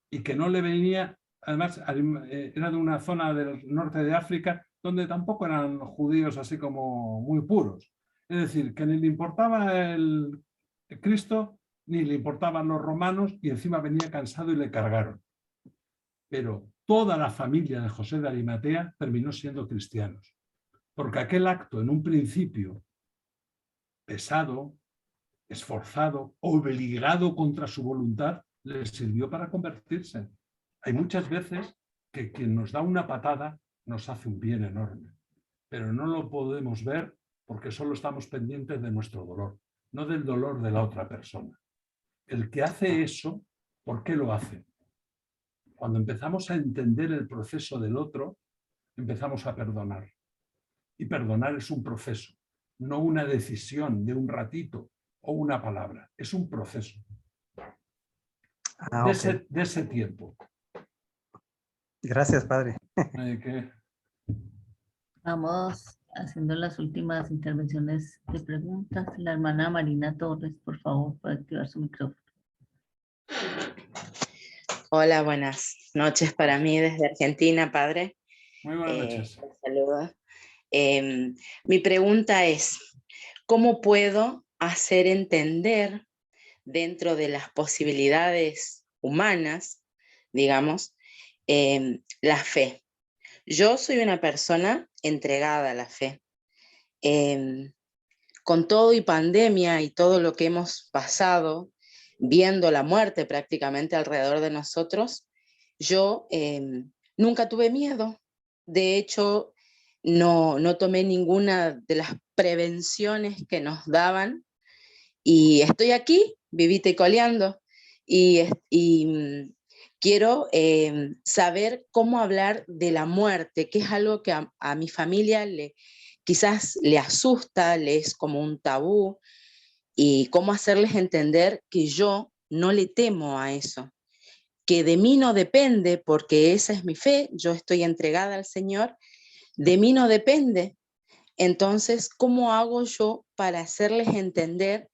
y que no le venía, además era de una zona del norte de África donde tampoco eran judíos así como muy puros. Es decir, que ni le importaba el Cristo, ni le importaban los romanos y encima venía cansado y le cargaron. Pero toda la familia de José de Arimatea terminó siendo cristianos, porque aquel acto en un principio pesado, esforzado, obligado contra su voluntad, les sirvió para convertirse. Hay muchas veces que quien nos da una patada nos hace un bien enorme, pero no lo podemos ver porque solo estamos pendientes de nuestro dolor, no del dolor de la otra persona. El que hace eso, ¿por qué lo hace? Cuando empezamos a entender el proceso del otro, empezamos a perdonar. Y perdonar es un proceso, no una decisión de un ratito o una palabra. Es un proceso. De ese tiempo. Gracias, padre. Vamos haciendo las últimas intervenciones de preguntas. La hermana Marina Torres, por favor, puede activar su micrófono. Hola, buenas noches para mí desde Argentina, padre. Muy buenas noches. Saludos. Mi pregunta es, ¿cómo puedo hacer entender dentro de las posibilidades humanas, digamos, la fe? Yo soy una persona entregada a la fe. Con todo y pandemia y todo lo que hemos pasado, viendo la muerte prácticamente alrededor de nosotros, yo nunca tuve miedo. De hecho, no tomé ninguna de las prevenciones que nos daban y estoy aquí, vivita y coleando, y quiero saber cómo hablar de la muerte, que es algo que a mi familia quizás le asusta, le es como un tabú, y cómo hacerles entender que yo no le temo a eso, que de mí no depende, porque esa es mi fe, yo estoy entregada al Señor, de mí no depende. Entonces, ¿cómo hago yo para hacerles entender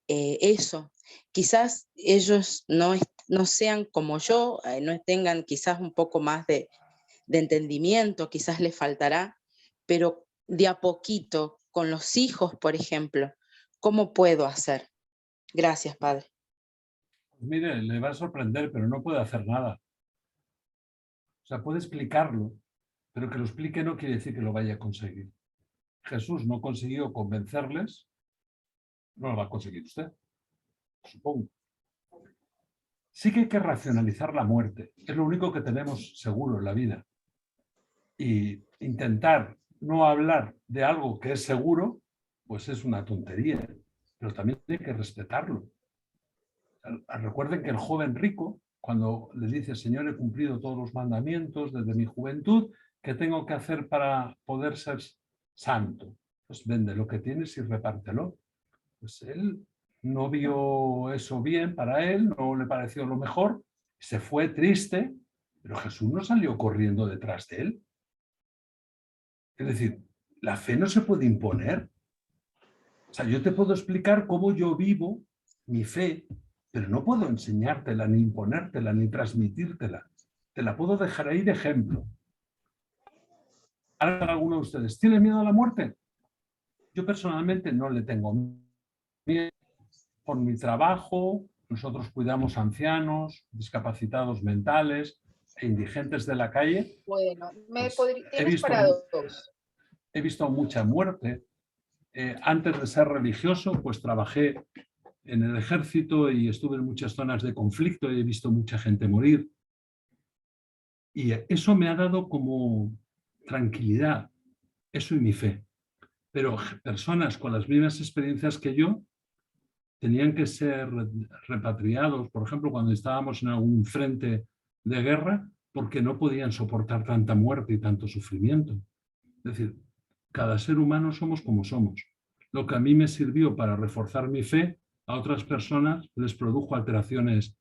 eso? Quizás ellos no no sean como yo, no tengan quizás un poco más de entendimiento, quizás les faltará, pero de a poquito, con los hijos, por ejemplo, ¿cómo puedo hacer? Gracias, Padre. Mire, le va a sorprender, pero no puede hacer nada. O sea, puede explicarlo, pero que lo explique no quiere decir que lo vaya a conseguir. Jesús no consiguió convencerles, no lo va a conseguir usted, supongo. Sí que hay que racionalizar la muerte. Es lo único que tenemos seguro en la vida. Y intentar no hablar de algo que es seguro, pues es una tontería. Pero también hay que respetarlo. Recuerden que el joven rico, cuando le dice, Señor, he cumplido todos los mandamientos desde mi juventud, ¿qué tengo que hacer para poder ser santo? Pues vende lo que tienes y repártelo. Pues él no vio eso bien para él, no le pareció lo mejor, se fue triste, pero Jesús no salió corriendo detrás de él. Es decir, la fe no se puede imponer. O sea, yo te puedo explicar cómo yo vivo mi fe, pero no puedo enseñártela, ni imponértela, ni transmitírtela. Te la puedo dejar ahí de ejemplo. Ahora, alguno de ustedes, ¿tiene miedo a la muerte? Yo personalmente no le tengo miedo. Por mi trabajo, nosotros cuidamos ancianos, discapacitados mentales e indigentes de la calle. Bueno, he visto mucha muerte. Antes de ser religioso, pues trabajé en el ejército y estuve en muchas zonas de conflicto y he visto mucha gente morir. Y eso me ha dado como tranquilidad, eso y mi fe. Pero personas con las mismas experiencias que yo tenían que ser repatriados, por ejemplo, cuando estábamos en algún frente de guerra, porque no podían soportar tanta muerte y tanto sufrimiento. Es decir, cada ser humano somos como somos. Lo que a mí me sirvió para reforzar mi fe, a otras personas les produjo alteraciones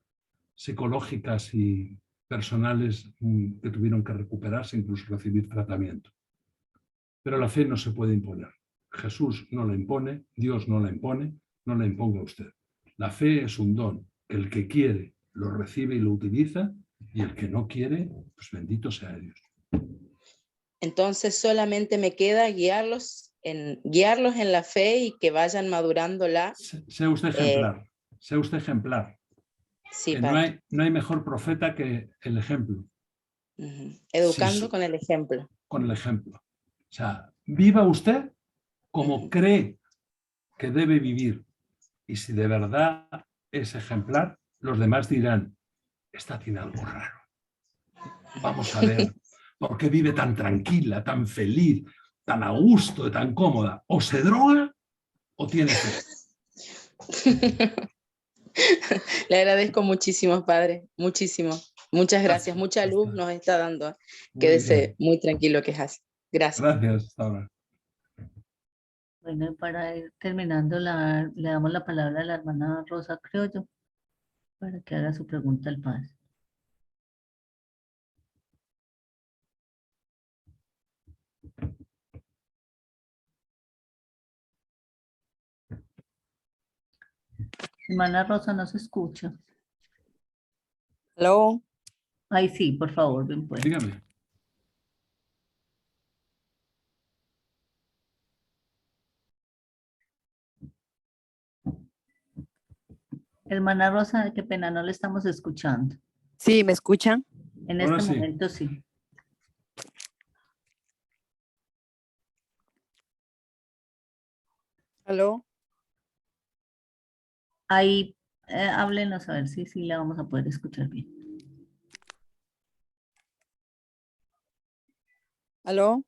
psicológicas y personales que tuvieron que recuperarse, incluso recibir tratamiento. Pero la fe no se puede imponer. Jesús no la impone, Dios no la impone, no la imponga usted. La fe es un don. El que quiere lo recibe y lo utiliza, y el que no quiere, pues bendito sea Dios. Entonces solamente me queda guiarlos en la fe y que vayan madurándola. Sea usted ejemplar, sea usted ejemplar. Sí, que no hay mejor profeta que el ejemplo. Educando Sí, con el ejemplo. Con el ejemplo. O sea, viva usted como cree que debe vivir. Y si de verdad es ejemplar, los demás dirán, esta tiene algo raro. Vamos a ver por qué vive tan tranquila, tan feliz, tan a gusto y tan cómoda. O se droga o tiene fe. Le agradezco muchísimo, Padre, muchísimo. Muchas gracias. Mucha luz nos está dando. Quédese muy tranquilo que es así. Gracias. Gracias, hasta ahora. Bueno, para ir terminando, le damos la palabra a la hermana Rosa Criollo para que haga su pregunta al padre. Hermana Rosa, no se escucha. Hello. Ay, sí, por favor, ven pues. Dígame. Hermana Rosa, qué pena, no le estamos escuchando. Sí, ¿me escuchan? En Ahora este sí. momento sí. Hello. Ahí, háblenos a ver si sí la vamos a poder escuchar bien. Hello.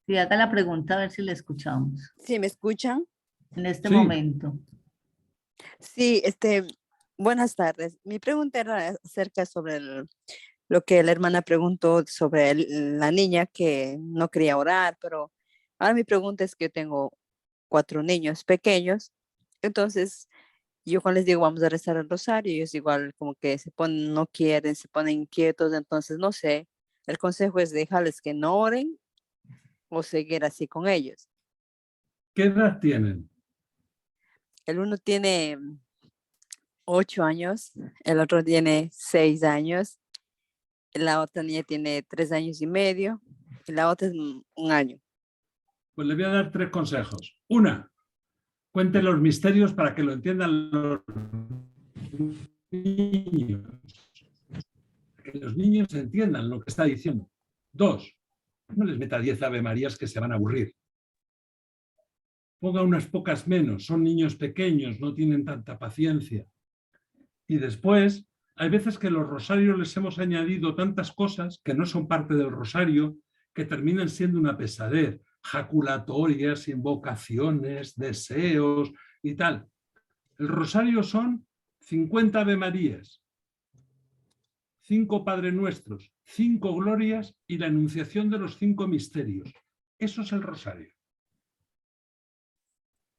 Sí, haga la pregunta a ver si la escuchamos. Sí, ¿me escuchan? En este Sí. momento. Sí, buenas tardes. Mi pregunta era acerca sobre lo que la hermana preguntó sobre la niña que no quería orar, pero ahora mi pregunta es que yo tengo 4 niños pequeños, entonces yo cuando les digo vamos a rezar el rosario, ellos igual como que se ponen, no quieren, se ponen inquietos, entonces no sé, el consejo es dejarles que no oren o seguir así con ellos. ¿Qué edad tienen? El uno tiene 8 años, el otro tiene 6 años, la otra niña tiene 3 años y medio y la otra es 1 año. Pues le voy a dar 3 consejos. Una, cuente los misterios para que lo entiendan los niños. Que los niños entiendan lo que está diciendo. 2, no les meta 10 Ave Marías que se van a aburrir. Ponga unas pocas menos, son niños pequeños, no tienen tanta paciencia. Y después, hay veces que los rosarios les hemos añadido tantas cosas que no son parte del rosario, que terminan siendo una pesadez, jaculatorias, invocaciones, deseos y tal. El rosario son 50 Ave Marías, 5 Padre Nuestros, 5 glorias y la enunciación de los 5 misterios. Eso es el rosario.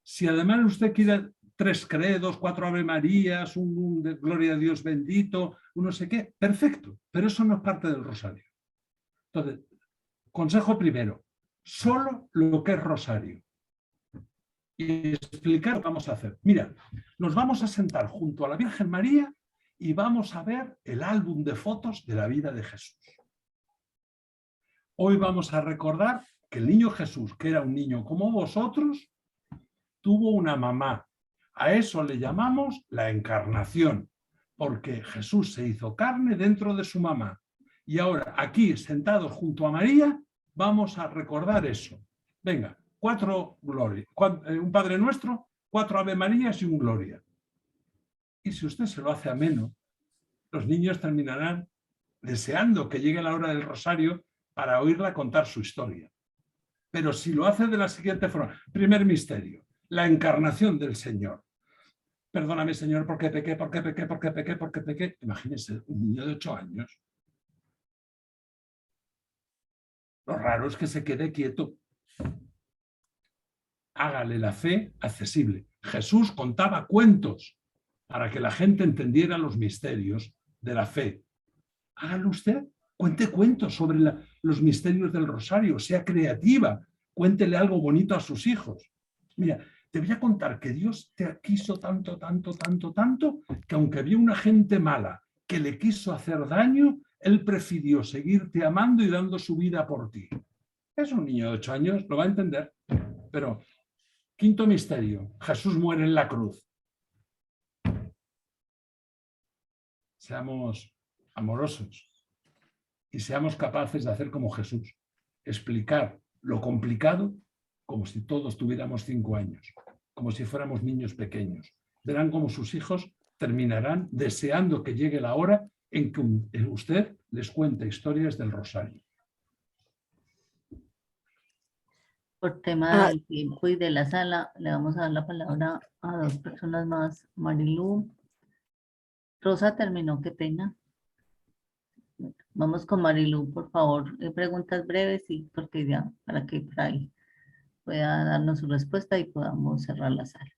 Si además usted quiere 3 credos, 4 Ave Marías, un Gloria a Dios bendito, un no sé qué, perfecto, pero eso no es parte del rosario. Entonces, consejo primero, solo lo que es rosario. Y explicar lo que vamos a hacer. Mira, nos vamos a sentar junto a la Virgen María y vamos a ver el álbum de fotos de la vida de Jesús. Hoy vamos a recordar que el niño Jesús, que era un niño como vosotros, tuvo una mamá. A eso le llamamos la encarnación, porque Jesús se hizo carne dentro de su mamá. Y ahora, aquí, sentados junto a María, vamos a recordar eso. Venga, 4 glorias, un Padre Nuestro, 4 Ave Marías y un Gloria. Y si usted se lo hace ameno, los niños terminarán deseando que llegue la hora del rosario para oírla contar su historia. Pero si lo hace de la siguiente forma, primer misterio, la encarnación del Señor. Perdóname, Señor, porque pequé, porque pequé, porque pequé, porque pequé. Imagínense, un niño de 8 años. Lo raro es que se quede quieto. Hágale la fe accesible. Jesús contaba cuentos para que la gente entendiera los misterios de la fe. Hágalo usted. Cuente cuentos sobre los misterios del rosario. Sea creativa. Cuéntele algo bonito a sus hijos. Mira, te voy a contar que Dios te quiso tanto, tanto, tanto, tanto, que aunque había una gente mala que le quiso hacer daño, Él prefirió seguirte amando y dando su vida por ti. Es un niño de 8 años, lo va a entender. Pero, quinto misterio, Jesús muere en la cruz. Seamos amorosos y seamos capaces de hacer como Jesús, explicar lo complicado como si todos tuviéramos 5 años, como si fuéramos niños pequeños. Verán cómo sus hijos terminarán deseando que llegue la hora en que usted les cuente historias del rosario. Por tema del tiempo y de la sala, le vamos a dar la palabra a 2 personas más. Marilu. Rosa terminó, qué pena. Vamos con Marilu, por favor. Preguntas breves y porque ya, para que por ahí pueda darnos su respuesta y podamos cerrar la sala.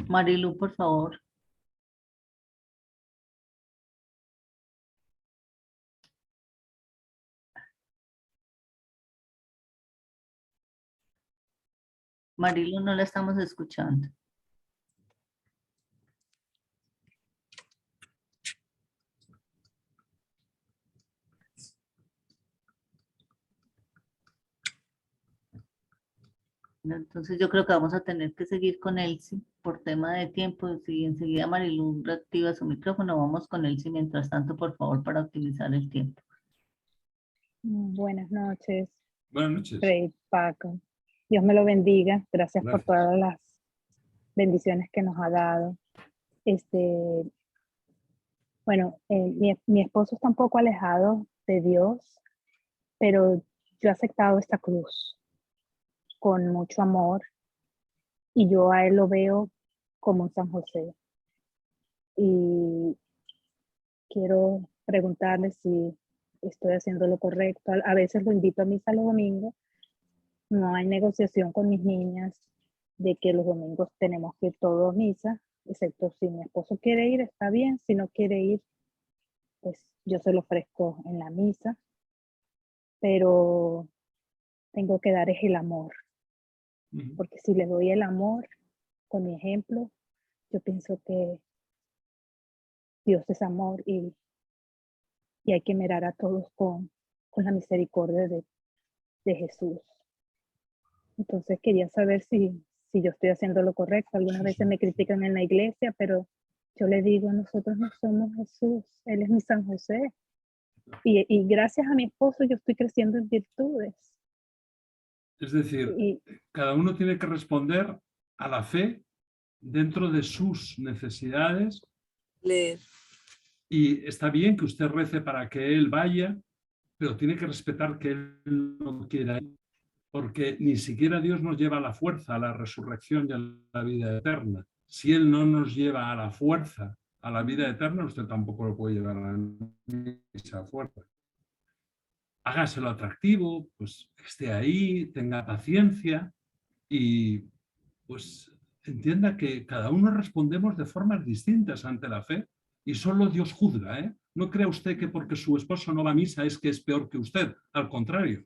Marilu, por favor. Marilu, no la estamos escuchando. Entonces yo creo que vamos a tener que seguir con Elsie por tema de tiempo. Si enseguida Marilu reactiva su micrófono, vamos con Elsie mientras tanto, por favor, para optimizar el tiempo. Buenas noches. Buenas noches. Rey, Paco. Dios me lo bendiga. Gracias por todas las bendiciones que nos ha dado. Bueno, mi esposo está un poco alejado de Dios, pero yo he aceptado esta cruz con mucho amor y yo a él lo veo como un San José. Y quiero preguntarle si estoy haciendo lo correcto. A veces lo invito a misa los domingos. No hay negociación con mis niñas de que los domingos tenemos que ir todos a misa, excepto si mi esposo quiere ir, está bien. Si no quiere ir, pues yo se lo ofrezco en la misa. pero tengo que dar es el amor. Ujú. Porque si le doy el amor con mi ejemplo, yo pienso que Dios es amor y hay que mirar a todos con la misericordia de Jesús. Entonces quería saber si yo estoy haciendo lo correcto. Algunas veces me critican en la iglesia, pero yo le digo, nosotros no somos Jesús, Él es mi San José. Y gracias a mi esposo yo estoy creciendo en virtudes. Es decir, Y cada uno tiene que responder a la fe dentro de sus necesidades. Y está bien que usted rece para que él vaya, pero tiene que respetar que él no quiera ir, porque ni siquiera Dios nos lleva a la fuerza, a la resurrección y a la vida eterna. Si él no nos lleva a la fuerza, a la vida eterna, usted tampoco lo puede llevar a esa fuerza. Hágaselo atractivo, pues que esté ahí, tenga paciencia y pues entienda que cada uno respondemos de formas distintas ante la fe y solo Dios juzga, ¿eh? No crea usted que porque su esposo no va a misa es que es peor que usted, al contrario.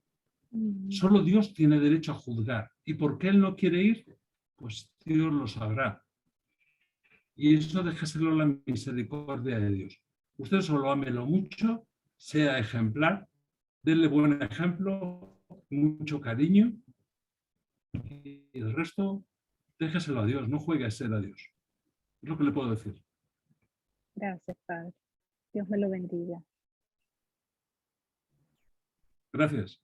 Solo Dios tiene derecho a juzgar. ¿Y por qué él no quiere ir? Pues Dios lo sabrá. Y eso déjeselo a la misericordia de Dios. Usted solo ámelo mucho, sea ejemplar, denle buen ejemplo, mucho cariño y el resto déjeselo a Dios, no juegue a ser a Dios. Es lo que le puedo decir. gracias, Padre. Dios me lo bendiga. Gracias.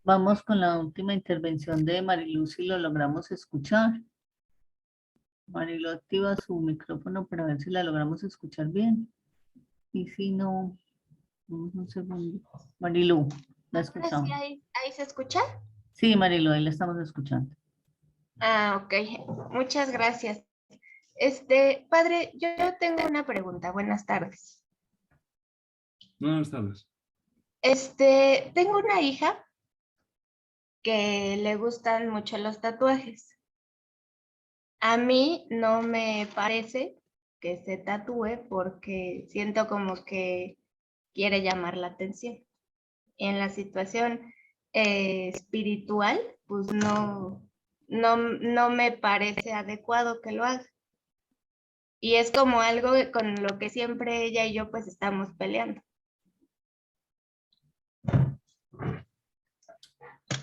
Vamos con la última intervención de Marilu, si lo logramos escuchar. Marilu, activa su micrófono para ver si la logramos escuchar bien. Y si no, un segundo. Marilu, la escuchamos. ¿Ahí se escucha? Sí, Marilu, ahí la estamos escuchando. Ah, ok. Muchas gracias. Padre, yo tengo una pregunta. Buenas tardes. Buenas tardes. Tengo una hija que le gustan mucho los tatuajes. A mí no me parece que se tatúe porque siento como que quiere llamar la atención. En la situación espiritual, pues no me parece adecuado que lo haga. Y es como algo con lo que siempre ella y yo pues estamos peleando.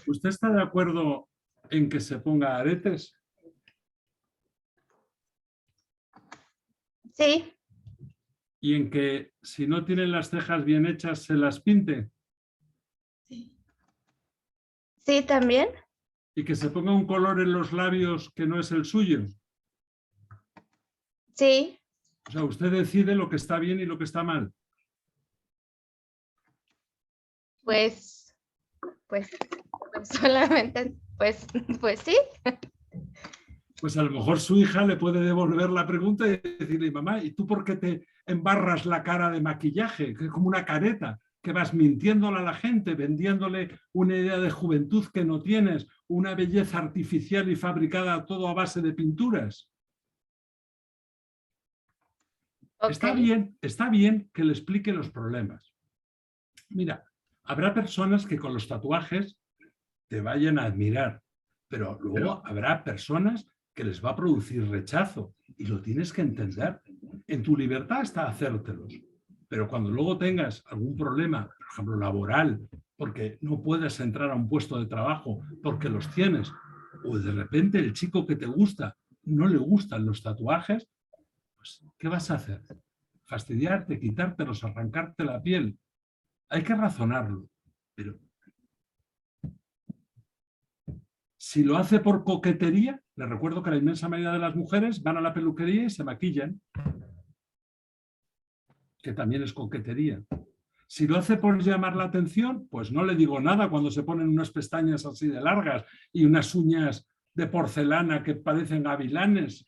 ¿Usted está de acuerdo en que se ponga aretes? Sí. ¿Y en que si no tienen las cejas bien hechas se las pinte? Sí, también. ¿Y que se ponga un color en los labios que no es el suyo? Sí. O sea, usted decide lo que está bien y lo que está mal. Pues solamente, pues sí. Pues a lo mejor su hija le puede devolver la pregunta y decirle, mamá, ¿y tú por qué te embarras la cara de maquillaje? Que es como una careta, que vas mintiéndole a la gente, vendiéndole una idea de juventud que no tienes, una belleza artificial y fabricada todo a base de pinturas. Okay. Está bien que le explique los problemas. Mira, habrá personas que con los tatuajes te vayan a admirar, pero luego habrá personas que les va a producir rechazo y lo tienes que entender. En tu libertad está hacértelos, pero cuando luego tengas algún problema, por ejemplo laboral, porque no puedes entrar a un puesto de trabajo porque los tienes, o de repente el chico que te gusta no le gustan los tatuajes, pues ¿qué vas a hacer? Fastidiarte, quitártelos, arrancarte la piel. Hay que razonarlo, pero si lo hace por coquetería, le recuerdo que la inmensa mayoría de las mujeres van a la peluquería y se maquillan, que también es coquetería. Si lo hace por llamar la atención, pues no le digo nada cuando se ponen unas pestañas así de largas y unas uñas de porcelana que parecen gavilanes.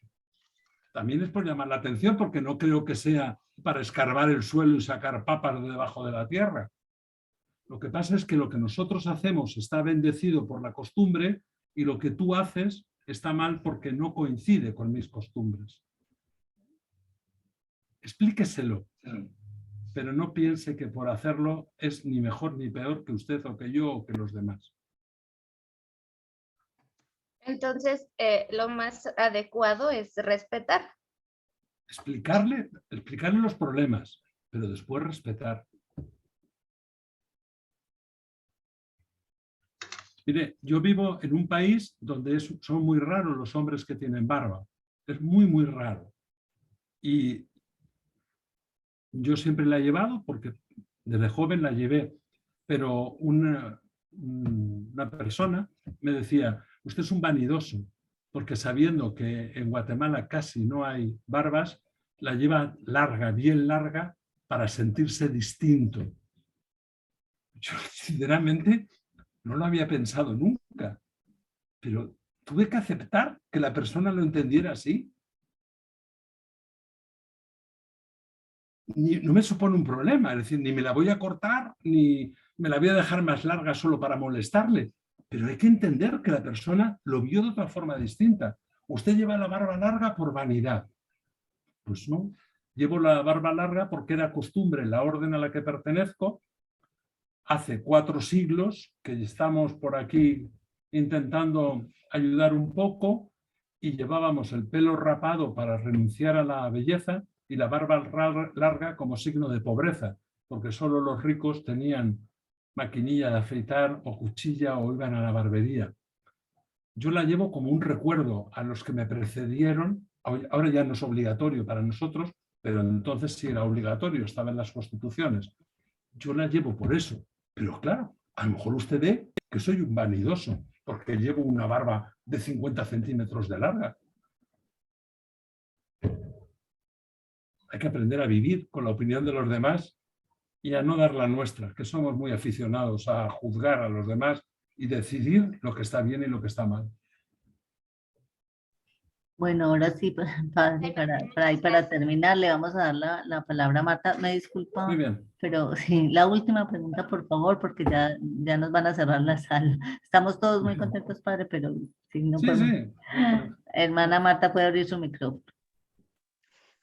También es por llamar la atención porque no creo que sea para escarbar el suelo y sacar papas de debajo de la tierra. Lo que pasa es que lo que nosotros hacemos está bendecido por la costumbre y lo que tú haces está mal porque no coincide con mis costumbres. Explíqueselo. pero no piense que por hacerlo es ni mejor ni peor que usted o que yo o que los demás. Entonces, lo más adecuado es respetar. Explicarle los problemas, pero después respetar. Mire, yo vivo en un país donde son muy raros los hombres que tienen barba. Es muy, muy raro. Y yo siempre la he llevado porque desde joven la llevé. Pero una persona me decía, usted es un vanidoso, porque sabiendo que en Guatemala casi no hay barbas, la lleva larga, bien larga, para sentirse distinto. Yo, sinceramente, no lo había pensado nunca, pero tuve que aceptar que la persona lo entendiera así. No me supone un problema, es decir, ni me la voy a cortar, ni me la voy a dejar más larga solo para molestarle. Pero hay que entender que la persona lo vio de otra forma distinta. Usted lleva la barba larga por vanidad. Pues no, llevo la barba larga porque era costumbre en la orden a la que pertenezco. Hace 4 siglos que estamos por aquí intentando ayudar un poco y llevábamos el pelo rapado para renunciar a la belleza y la barba larga como signo de pobreza, porque solo los ricos tenían maquinilla de afeitar o cuchilla o iban a la barbería. Yo la llevo como un recuerdo a los que me precedieron. Ahora ya no es obligatorio para nosotros, pero entonces sí era obligatorio, estaba en las constituciones. Yo la llevo por eso. Pero claro, a lo mejor usted ve que soy un vanidoso porque llevo una barba de 50 centímetros de larga. Hay que aprender a vivir con la opinión de los demás y a no dar la nuestra, que somos muy aficionados a juzgar a los demás y decidir lo que está bien y lo que está mal. Bueno, ahora sí, padre, para terminar, le vamos a dar la palabra a Marta. Me disculpa, Muy bien. pero sí, la última pregunta, por favor, porque ya nos van a cerrar la sala. Estamos todos muy contentos, padre, pero si no podemos. Sí. Hermana Marta, puede abrir su micrófono.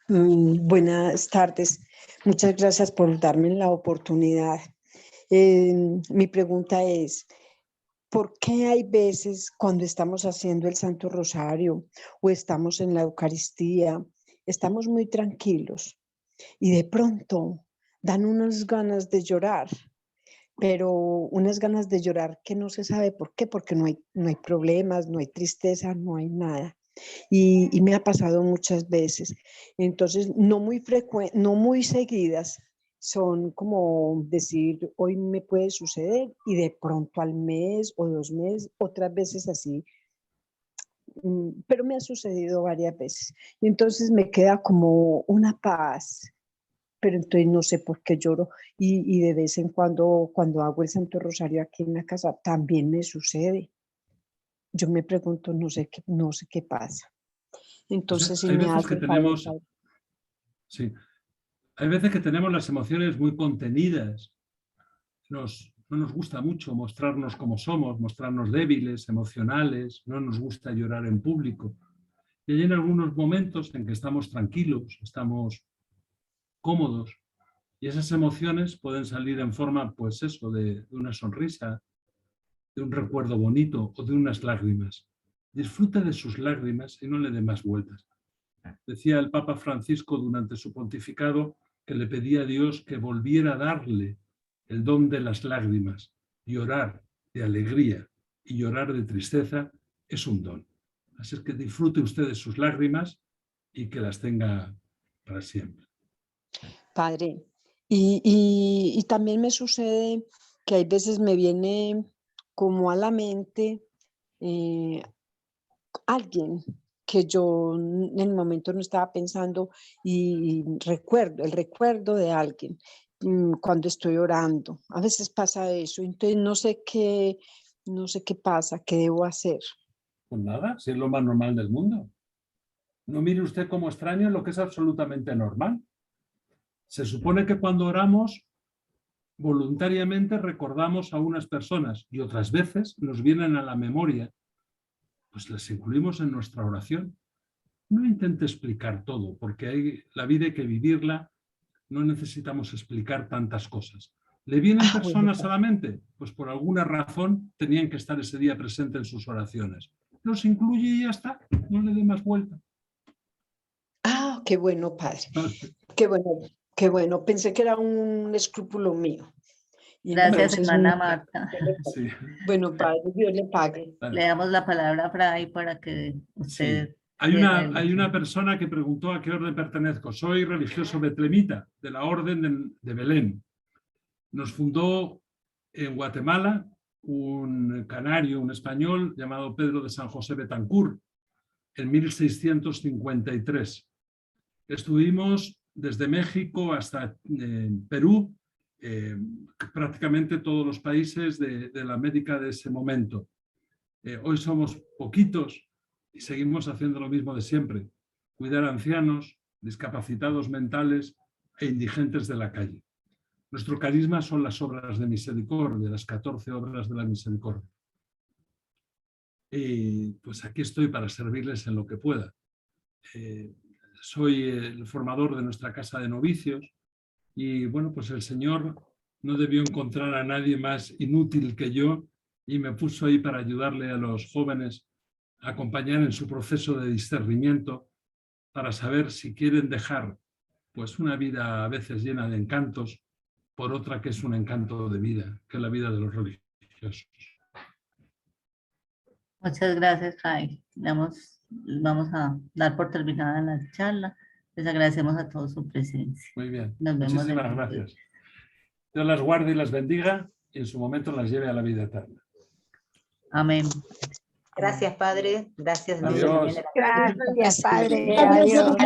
Buenas tardes. Muchas gracias por darme la oportunidad. Mi pregunta es, ¿por qué hay veces cuando estamos haciendo el Santo Rosario o estamos en la Eucaristía, estamos muy tranquilos y de pronto dan unas ganas de llorar, pero unas ganas de llorar que no se sabe por qué, porque no hay problemas, no hay tristeza, no hay nada? Y me ha pasado muchas veces. Entonces, no muy seguidas, son como decir, hoy me puede suceder y de pronto al mes o 2 meses, otras veces así, pero me ha sucedido varias veces. Y entonces me queda como una paz, pero entonces no sé por qué lloro y de vez en cuando hago el Santo Rosario aquí en la casa también me sucede. Yo me pregunto, no sé qué pasa. Entonces, hay veces que tenemos, sí, hay veces que tenemos las emociones muy contenidas. No nos gusta mucho mostrarnos como somos, mostrarnos débiles, emocionales, no nos gusta llorar en público. Y hay en algunos momentos en que estamos tranquilos, estamos cómodos, y esas emociones pueden salir en forma, pues eso, de una sonrisa, de un recuerdo bonito o de unas lágrimas. Disfruta de sus lágrimas y no le dé más vueltas. Decía el Papa Francisco durante su pontificado que le pedía a Dios que volviera a darle el don de las lágrimas. Llorar de alegría y llorar de tristeza es un don. Así es que disfrute usted de sus lágrimas y que las tenga para siempre. Padre, y también me sucede que hay veces me viene como a la mente alguien que yo en el momento no estaba pensando y el recuerdo de alguien cuando estoy orando. A veces pasa eso, entonces no sé qué pasa, qué debo hacer. Pues nada, si es lo más normal del mundo. No mire usted como extraño lo que es absolutamente normal. Se supone que cuando oramos, voluntariamente recordamos a unas personas y otras veces nos vienen a la memoria, pues las incluimos en nuestra oración. No intente explicar todo, porque la vida hay que vivirla no necesitamos explicar tantas cosas. ¿Le vienen personas a la mente? Pues por alguna razón tenían que estar ese día presente en sus oraciones. Los incluye y ya está, no le dé más vuelta. Ah, qué bueno, padre. Qué bueno, qué bueno. Pensé que era un escrúpulo mío. Y Gracias, entonces, hermana Marta. Sí. bueno, padre, Dios le pague. Le damos la palabra a Fray para que usted... Sí. Hay una persona que preguntó a qué orden pertenezco. Soy religioso betlemita de la Orden de Belén. Nos fundó en Guatemala un canario, un español llamado Pedro de San José Betancur en 1653. Estuvimos desde México hasta Perú, prácticamente todos los países de la América de ese momento. Hoy somos poquitos y seguimos haciendo lo mismo de siempre, cuidar a ancianos, discapacitados mentales e indigentes de la calle. Nuestro carisma son las obras de misericordia, las 14 obras de la misericordia. Y pues aquí estoy para servirles en lo que pueda. Soy el formador de nuestra casa de novicios y bueno, pues el Señor no debió encontrar a nadie más inútil que yo y me puso ahí para ayudarle a los jóvenes a acompañar en su proceso de discernimiento para saber si quieren dejar pues una vida a veces llena de encantos por otra que es un encanto de vida, que es la vida de los religiosos. Muchas gracias, Fray. Vamos a dar por terminada la charla. Les agradecemos a todos su presencia. Muy bien. Nos vemos. Muchísimas gracias. Dios las guarde y las bendiga y en su momento las lleve a la vida eterna. Amén. Gracias, Padre. Gracias. Adiós. Gracias, Padre. Adiós.